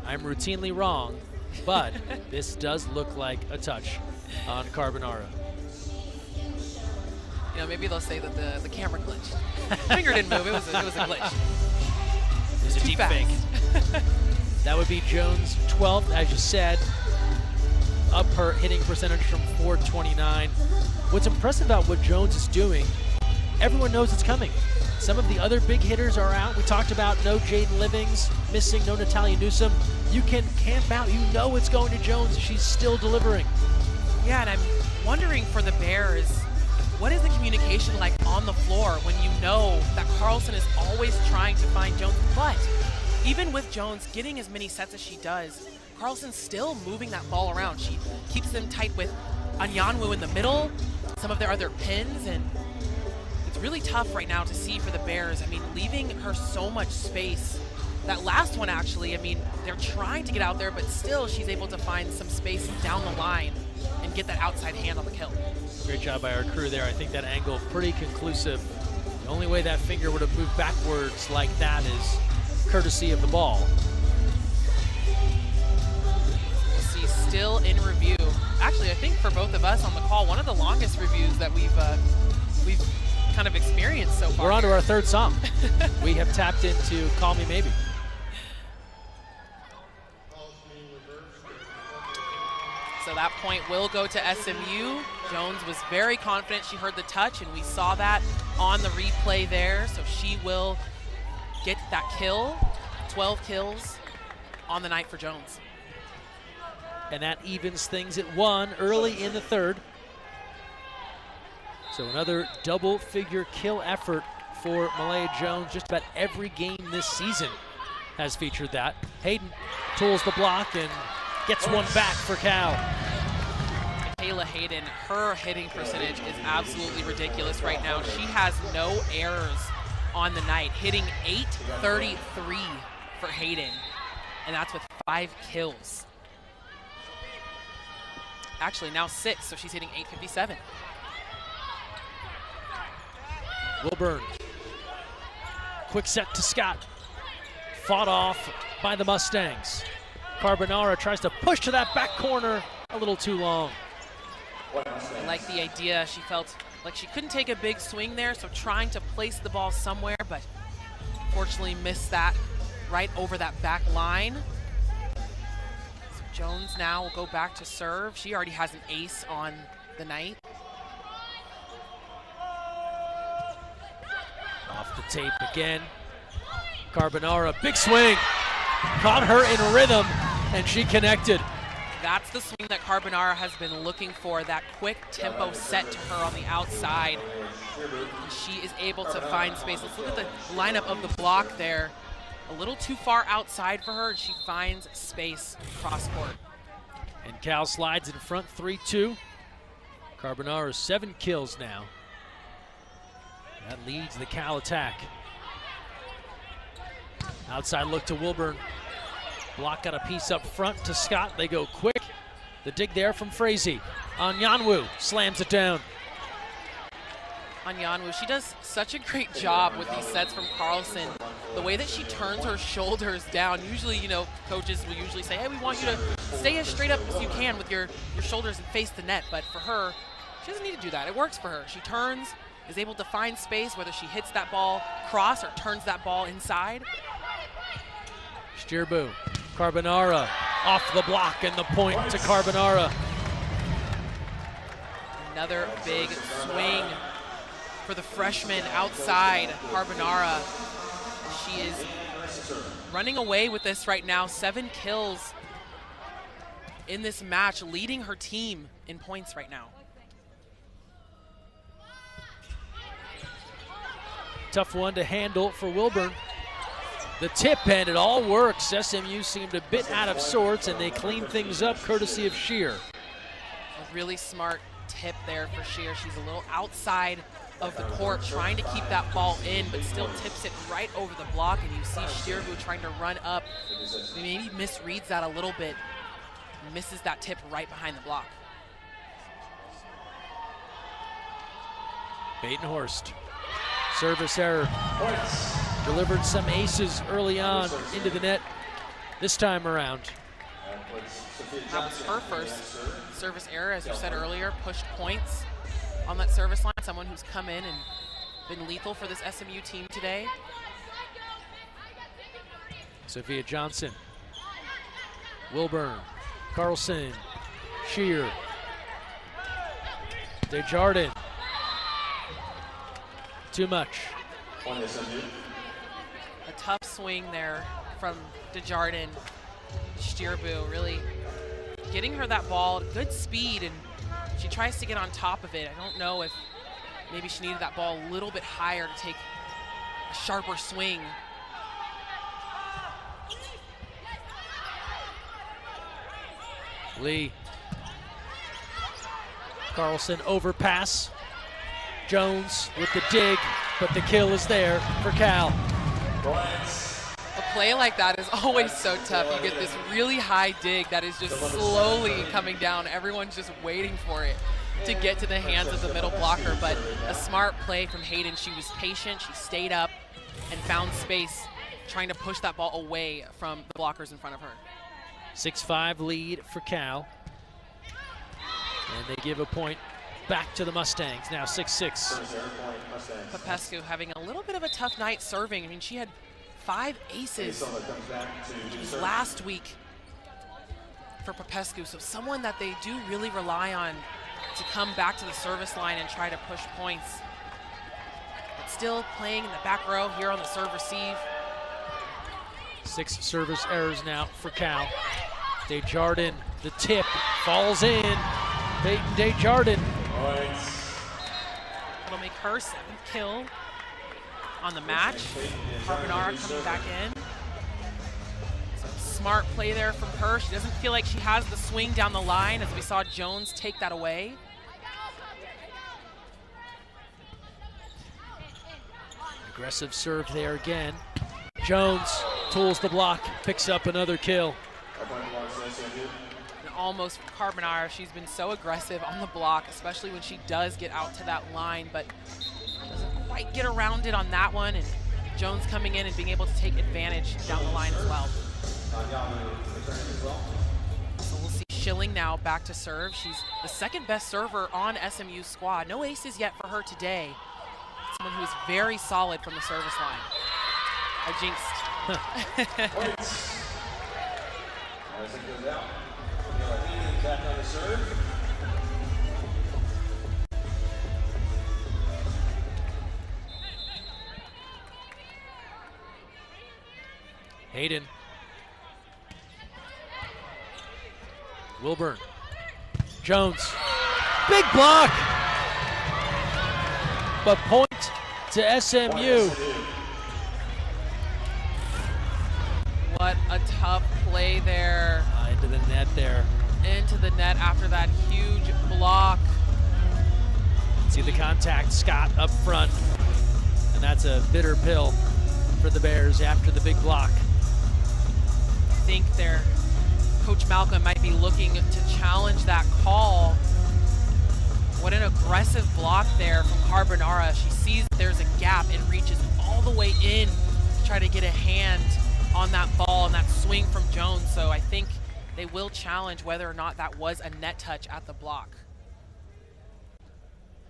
I'm routinely wrong. but this does look like a touch on Carbonara. You know, maybe they'll say that the camera glitched. Finger didn't move. It was a glitch. It was a Too deep fast. fake. That would be Jones' 12th, as you said. Up her hitting percentage from .429. What's impressive about what Jones is doing, everyone knows it's coming. Some of the other big hitters are out. We talked about no Jaden Livings, missing no Natalia Newsom. You can camp out. You know it's going to Jones. She's still delivering. Yeah, and I'm wondering for the Bears, what is the communication like on the floor when you know that Carlson is always trying to find Jones? But even with Jones getting as many sets as she does, Carlson's still moving that ball around. She keeps them tight with Anyanwu in the middle, some of their other pins, and it's really tough right now to see for the Bears. I mean, leaving her so much space. That last one, actually, I mean, they're trying to get out there, but still she's able to find some space down the line and get that outside hand on the kill. Great job by our crew there. I think that angle pretty conclusive. The only way that finger would have moved backwards like that is courtesy of the ball. We'll see still in review. Actually, I think for both of us on the call, one of the longest reviews that we've kind of experienced so far. We're on to our third song. We have tapped into Call Me Maybe. So that point will go to SMU. Jones was very confident. She heard the touch, and we saw that on the replay there. So she will get that kill. 12 kills on the night for Jones. And that evens things at 1 early in the third. So another double-figure kill effort for Malaya Jones. Just about every game this season has featured that. Hayden tools the block and gets one back for Cal. Kayla Hayden, her hitting percentage is absolutely ridiculous right now. She has no errors on the night, hitting .833 for Hayden, and that's with 5 kills. Actually, now 6, so she's hitting .857. Wilburn. Quick set to Scott. Fought off by the Mustangs. Carbonara tries to push to that back corner a little too long. I like the idea. She felt like she couldn't take a big swing there, so trying to place the ball somewhere, but unfortunately missed that right over that back line. So Jones now will go back to serve. She already has an ace on the night. Off the tape again. Carbonara, big swing. Caught her in rhythm, and she connected. That's the swing that Carbonara has been looking for, that quick tempo set to her on the outside. And she is able to find space. Let's look at the lineup of the block there. A little too far outside for her, and she finds space cross court. And Cal slides in front 3-2. Carbonara 7 kills now. That leads the Cal attack. Outside look to Wilburn. Block got a piece up front to Scott. They go quick. The dig there from Frazee. Anyanwu slams it down. Anyanwu, she does such a great job with these sets from Carlson. The way that she turns her shoulders down. Usually, you know, coaches will usually say, hey, we want you to stay as straight up as you can with your shoulders and face the net. But for her, she doesn't need to do that. It works for her. She turns, is able to find space, whether she hits that ball cross or turns that ball inside. Stierbu, Carbonara off the block, and the point to Carbonara. Another big swing for the freshman outside, Carbonara. She is running away with this right now. 7 kills in this match, leading her team in points right now. Tough one to handle for Wilburn. The tip, and it all works. SMU seemed a bit out of sorts, and they clean things up courtesy of Shear. A really smart tip there for Shear. She's a little outside of the court, trying to keep that ball in, but still tips it right over the block, and you see Stierbu trying to run up. He maybe misreads that a little bit, misses that tip right behind the block. Batenhorst, service error. Delivered some aces early on into the net this time around. That was her first service error, as you said earlier, pushed points on that service line. Someone who's come in and been lethal for this SMU team today. Sophia Johnson, Wilburn, Carlson, Shear, Desjardins. Too much. A tough swing there from Desjardins. Stierbu really getting her that ball, good speed, and she tries to get on top of it. I don't know if maybe she needed that ball a little bit higher to take a sharper swing. Lee. Carlson overpass. Jones with the dig, but the kill is there for Cal. A play like that is always so tough. You get this really high dig that is just slowly coming down. Everyone's just waiting for it to get to the hands of the middle blocker, but a smart play from Hayden. She was patient, she stayed up and found space, trying to push that ball away from the blockers in front of her. 6-5 lead for Cal. And they give a point back to the Mustangs, now 6-6. Popescu having a little bit of a tough night serving. I mean, she had 5 aces last week for Popescu, so someone that they do really rely on to come back to the service line and try to push points. But still playing in the back row here on the serve receive. 6 service errors now for Cal. Desjardins, the tip, falls in. Peyton Desjardins. It'll make her 7th kill on the match. Carbonara coming back in. So smart play there from her. She doesn't feel like she has the swing down the line, as we saw Jones take that away. Aggressive serve there again. Jones tools the block, picks up another kill. And almost Carbonara, she's been so aggressive on the block, especially when she does get out to that line, but doesn't quite get around it on that one. And Jones coming in and being able to take advantage down the line as well. So we'll see Schilling now back to serve. She's the 2nd best server on SMU's squad. No aces yet for her today. Someone who is very solid from the service line. I jinxed. Hayden. Wilburn. Jones. Big block! But point to SMU. What a tough play there. Into the net there. Into the net after that huge block. See the contact, Scott up front. And that's a bitter pill for the Bears after the big block. I think their Coach Malcolm might be looking to challenge that call. What an aggressive block there from Carbonara. She sees there's a gap and reaches all the way in to try to get a hand on that ball and that swing from Jones. So I think they will challenge whether or not that was a net touch at the block.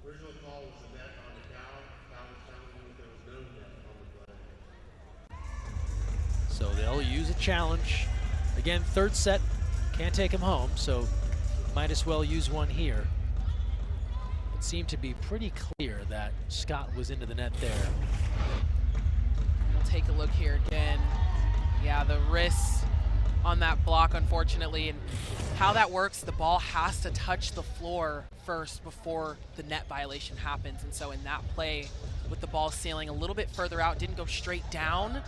Original call was a net on the Cal. Cal was telling me there was no net on the play. So they'll use a challenge. Again, 3rd set, can't take him home, so might as well use one here. It seemed to be pretty clear that Scott was into the net there. We'll take a look here again. Yeah, the wrists on that block, unfortunately, and how that works, the ball has to touch the floor first before the net violation happens. And so in that play, with the ball sailing a little bit further out, didn't go straight down.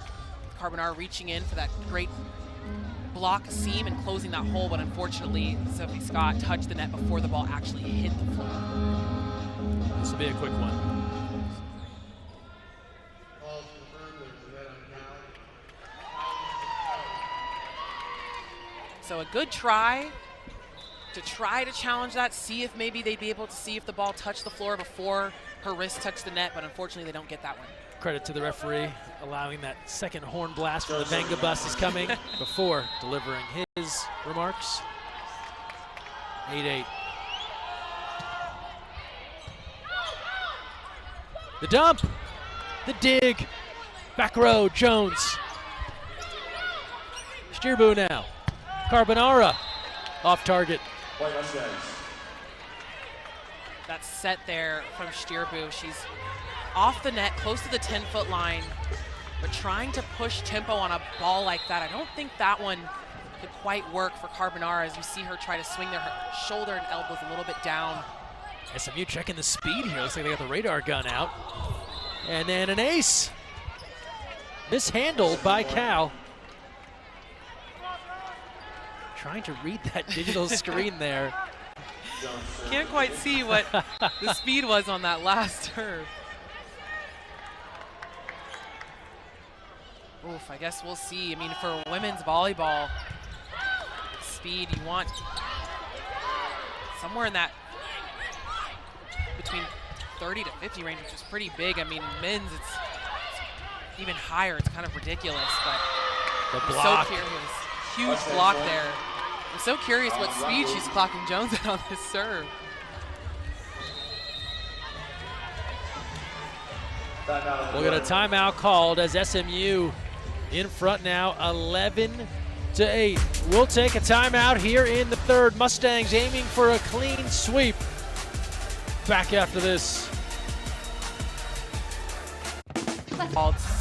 Carbonara reaching in for that great block seam and closing that hole, but unfortunately, Sophie Scott touched the net before the ball actually hit the floor. This will be a quick one. Calls confirmed there was a net on Cal. So a good try to try to challenge that, see if maybe they'd be able to see if the ball touched the floor before her wrist touched the net, but unfortunately they don't get that one. Credit to the referee allowing that second horn blast from the Venga bus is coming before delivering his remarks. 8-8. The dump, the dig, back row, Jones. Steerbu now, Carbonara, off target. That set there from Steerbu, she's off the net, close to the 10-foot line, but trying to push tempo on a ball like that. I don't think that one could quite work for Carbonara as you see her try to swing their shoulder and elbows a little bit down. SMU checking the speed here. Looks like they got the radar gun out. And then an ace. Mishandled by Cal. Trying to read that digital screen there. Can't quite see what the speed was on that last serve. Oof, I guess we'll see. I mean, for women's volleyball, speed, you want somewhere in that between 30 to 50 range, which is pretty big. I mean, men's, it's even higher. It's kind of ridiculous, but The block. I'm so curious. Huge block there. I'm so curious what speed she's clocking Jones at on this serve. We'll get a timeout called as SMU in front now, 11-8. We'll take a timeout here in the third. Mustangs aiming for a clean sweep. Back after this.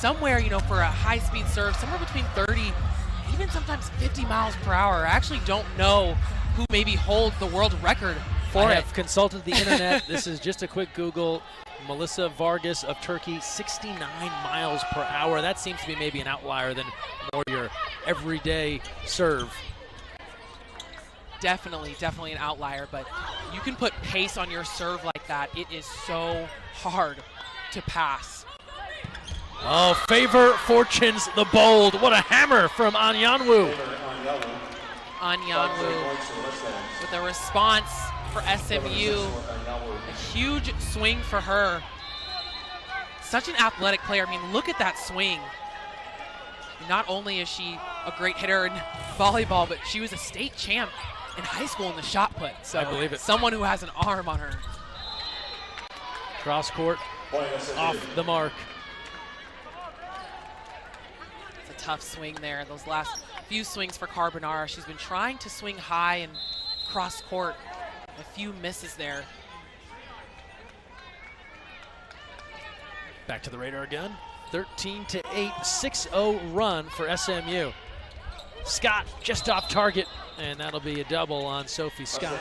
Somewhere, you know, for a high-speed serve, somewhere between 30, even sometimes 50 miles per hour. I actually don't know who maybe holds the world record for I it. have consulted the internet. This is just a quick Google. Melissa Vargas of Turkey, 69 miles per hour. That seems to be maybe an outlier than more your everyday serve. Definitely an outlier, but you can put pace on your serve like that. It is so hard to pass. Oh, favor fortunes the bold. What a hammer from Anyanwu. Anyanwu with a response for SMU. A huge swing for her. Such an athletic player. I mean, look at that swing. Not only is she a great hitter in volleyball, but she was a state champ in high school in the shot put. So I believe it. Someone who has an arm on her. Cross court, off the mark. It's a tough swing there. Those last few swings for Carbonara. She's been trying to swing high and cross court. A few misses there. Back to the radar gun. 13-8, 6-0 run for SMU. Scott just off target, and that'll be a double on Sophie Scott.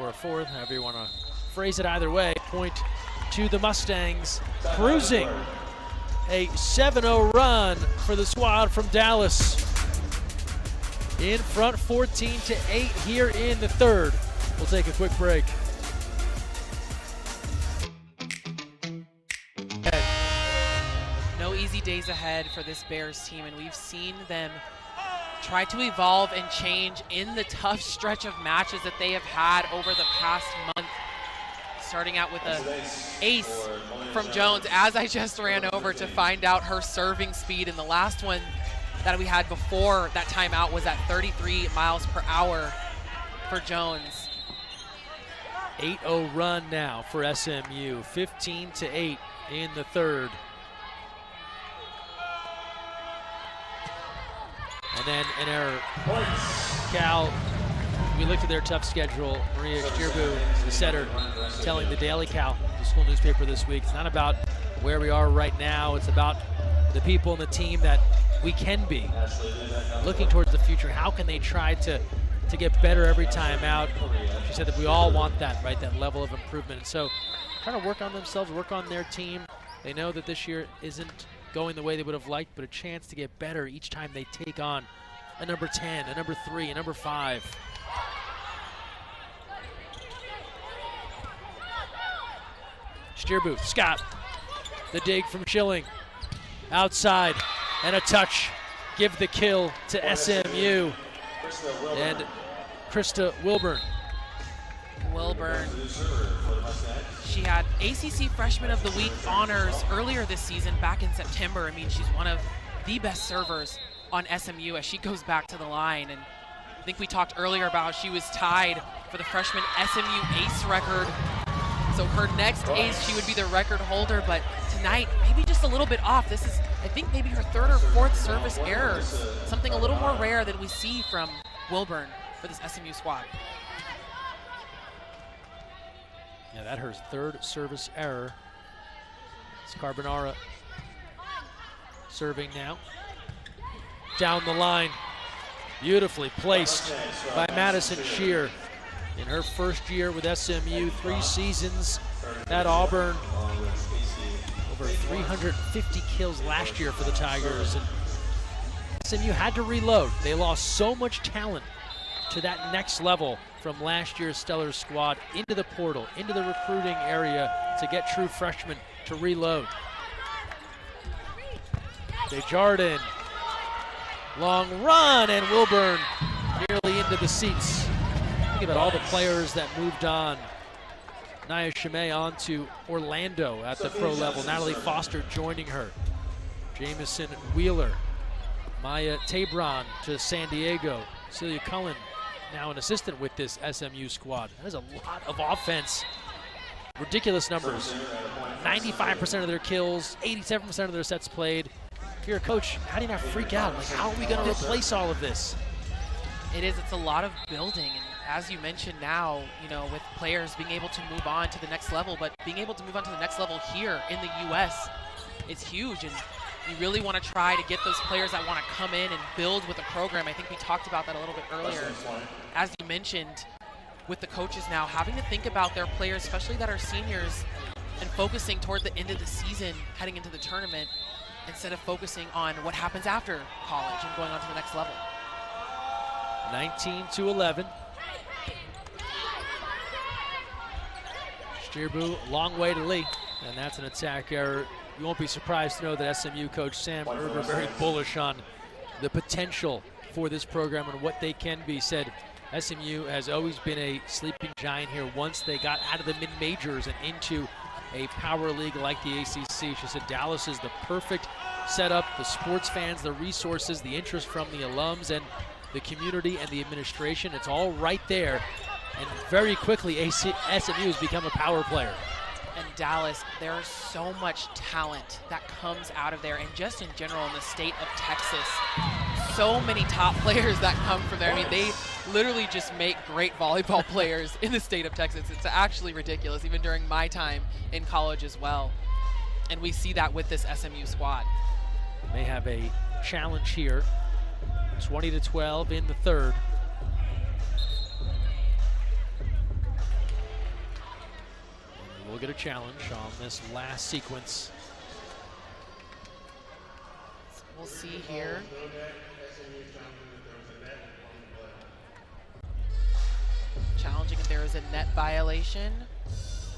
Or a fourth, however you want to phrase it either way. Point to the Mustangs, cruising. A 7-0 run for the squad from Dallas. In front 14-8 here in the third. We'll take a quick break. No easy days ahead for this Bears team, and we've seen them try to evolve and change in the tough stretch of matches that they have had over the past month. Starting out with an ace from Jones, as I just ran over to find out her serving speed, and the last one that we had before that timeout was at 33 miles per hour for Jones. 8-0 run now for SMU, 15-8 in the third. And then an error. Cal, we looked at their tough schedule. Maria Steerbu, the setter, telling the Daily Cal, the school newspaper this week, it's not about where we are right now. It's about the people and the team that we can be. Looking towards the future, how can they try to get better every time out? She said that we all want that, right? That level of improvement. And so trying to work on themselves, work on their team. They know that this year isn't going the way they would have liked, but a chance to get better each time they take on a number 10, a number 3, a number 5. Steerbu, Scott, the dig from Schilling, outside, and a touch. Give the kill to SMU. And Krista Wilburn. Wilburn. She had ACC Freshman of the Week honors earlier this season, back in September. I mean, she's one of the best servers on SMU as she goes back to the line. And I think we talked earlier about how she was tied for the freshman SMU ace record. So her next ace, she would be the record holder, but tonight, maybe just a little bit off. This is, I think, maybe her third or fourth service error. Something a little more rare than we see from Wilburn for this SMU squad. Yeah, that's her third service error. It's Carbonara serving now. Down the line, beautifully placed by Madison Shear. In her first year with SMU, 3 seasons at Auburn. Over 350 kills last year for the Tigers. And SMU had to reload. They lost so much talent to that next level from last year's stellar squad into the portal, into the recruiting area to get true freshmen to reload. Desjardins, long run, and Wilburn nearly into the seats. Think about all the players that moved on. Nia Chimay on to Orlando at the pro level. Natalie Foster joining her. Jamison Wheeler. Maya Tabron to San Diego. Celia Cullen now an assistant with this SMU squad. That is a lot of offense. Ridiculous numbers. 95% of their kills, 87% of their sets played. If you're a coach, how do you not freak out? Like, how are we going to replace all of this? It's a lot of building. And as you mentioned now, you know, with players being able to move on to the next level, but being able to move on to the next level here in the U.S. is huge. And you really want to try to get those players that want to come in and build with the program. I think we talked about that a little bit earlier. As you mentioned, with the coaches now having to think about their players, especially that are seniors, and focusing toward the end of the season, heading into the tournament, instead of focusing on what happens after college and going on to the next level. 19-11. Steerbu, long way to Lee, and that's an attack error. You won't be surprised to know that SMU coach Sam Erber very bullish on the potential for this program and what they can be. Said SMU has always been a sleeping giant here once they got out of the mid-majors and into a power league like the ACC. She said Dallas is the perfect setup, the sports fans, the resources, the interest from the alums and the community and the administration. It's all right there. And very quickly, SMU has become a power player. And Dallas, there's so much talent that comes out of there, and just in general in the state of Texas, so many top players that come from there. I mean, they literally just make great volleyball players in the state of Texas. It's actually ridiculous, even during my time in college as well. And we see that with this SMU squad. They have a challenge here, 20-12 in the third. We'll get a challenge on this last sequence. We'll see here. Challenging if there is a net violation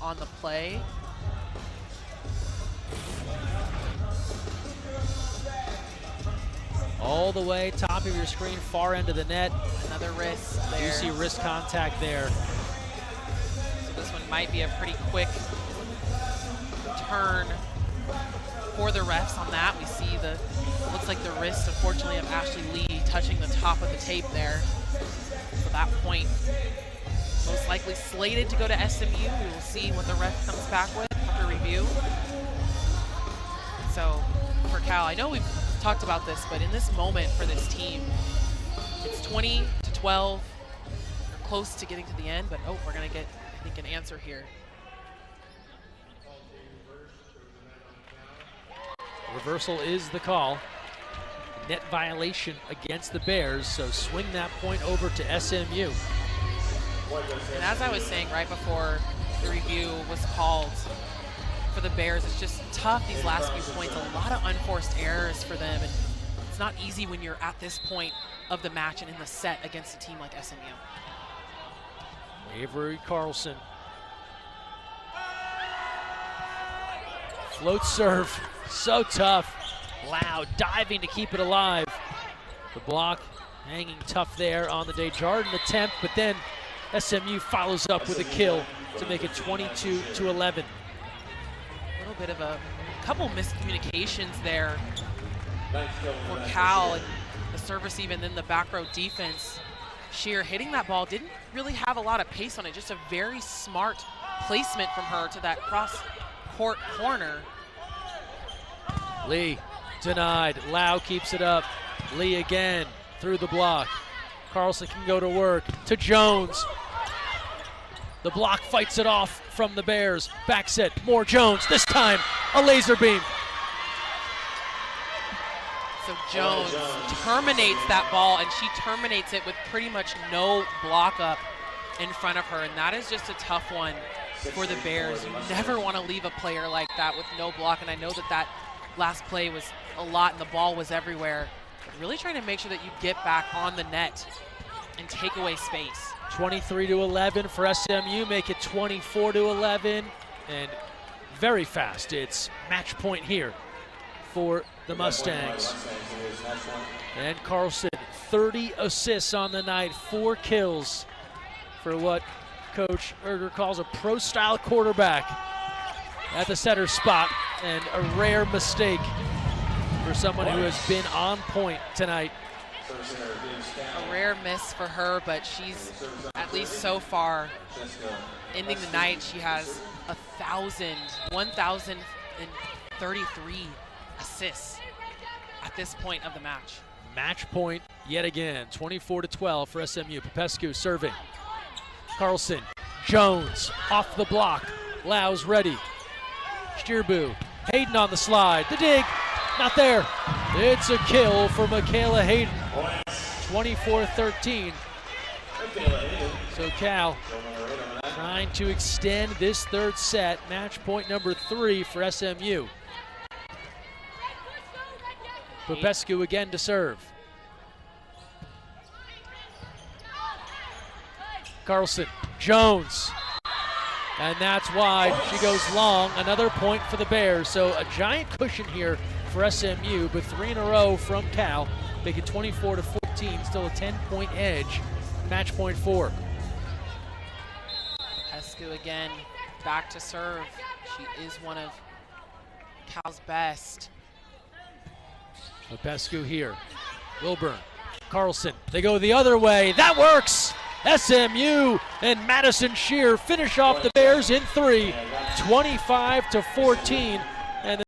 on the play. All the way top of your screen, far end of the net. Another wrist there. You see wrist contact there. This one might be a pretty quick turn for the refs on that. We see looks like the wrist, unfortunately, of Ashley Lee touching the top of the tape there. So that point most likely slated to go to SMU. We will see what the ref comes back with after review. So for Cal, I know we've talked about this, but in this moment for this team, it's 20-12. We're close to getting to the end, but we're going to get, I think, an answer here. Reversal is the call. Net violation against the Bears, so swing that point over to SMU. And as I was saying right before the review was called for the Bears, it's just tough these last few points. A lot of unforced errors for them, and it's not easy when you're at this point of the match and in the set against a team like SMU. Avery Carlson. Float serve, so tough. Loud, diving to keep it alive. The block Hanging tough there on the Desjardins attempt, but then SMU follows up with a kill to make it 22-11. A little bit of a couple miscommunications there for Cal, and the service even, then the back row defense. Shear hitting that ball, didn't really have a lot of pace on it, just a very smart placement from her to that cross-court corner. Lee denied, Lau keeps it up. Lee again through the block. Carlson can go to work to Jones. The block fights it off from the Bears. Back set, more Jones, this time a laser beam. So Jones terminates that ball, and she terminates it with pretty much no block up in front of her, and that is just a tough one for the Bears. You never want to leave a player like that with no block, and I know that that last play was a lot and the ball was everywhere. But really trying to make sure that you get back on the net and take away space. 23-11 for SMU, make it 24-11, and very fast. It's match point here for the Mustangs. And Carlson, 30 assists on the night, 4 kills for what Coach Erger calls a pro-style quarterback at the center spot, and a rare mistake for someone who has been on point tonight. A rare miss for her, but she's, at least so far, ending the night, she has 1,033 assists at this point of the match. Match point yet again, 24-12 for SMU. Popescu serving. Carlson, Jones off the block. Lau's ready. Stierbu, Hayden on the slide. The dig, not there. It's a kill for Michaela Hayden. 24-13. So Cal trying to extend this third set. Match point number 3 for SMU. Popescu again to serve. Carlson, Jones, and that's wide. She goes long. Another point for the Bears. So a giant cushion here for SMU, but 3 in a row from Cal. Make it 24-14. Still a 10-point edge. Match point 4. Popescu again back to serve. She is one of Cal's best. Popescu here. Wilburn, Carlson, they go the other way. That works! SMU and Madison Shear finish off the Bears in 3, 25-14.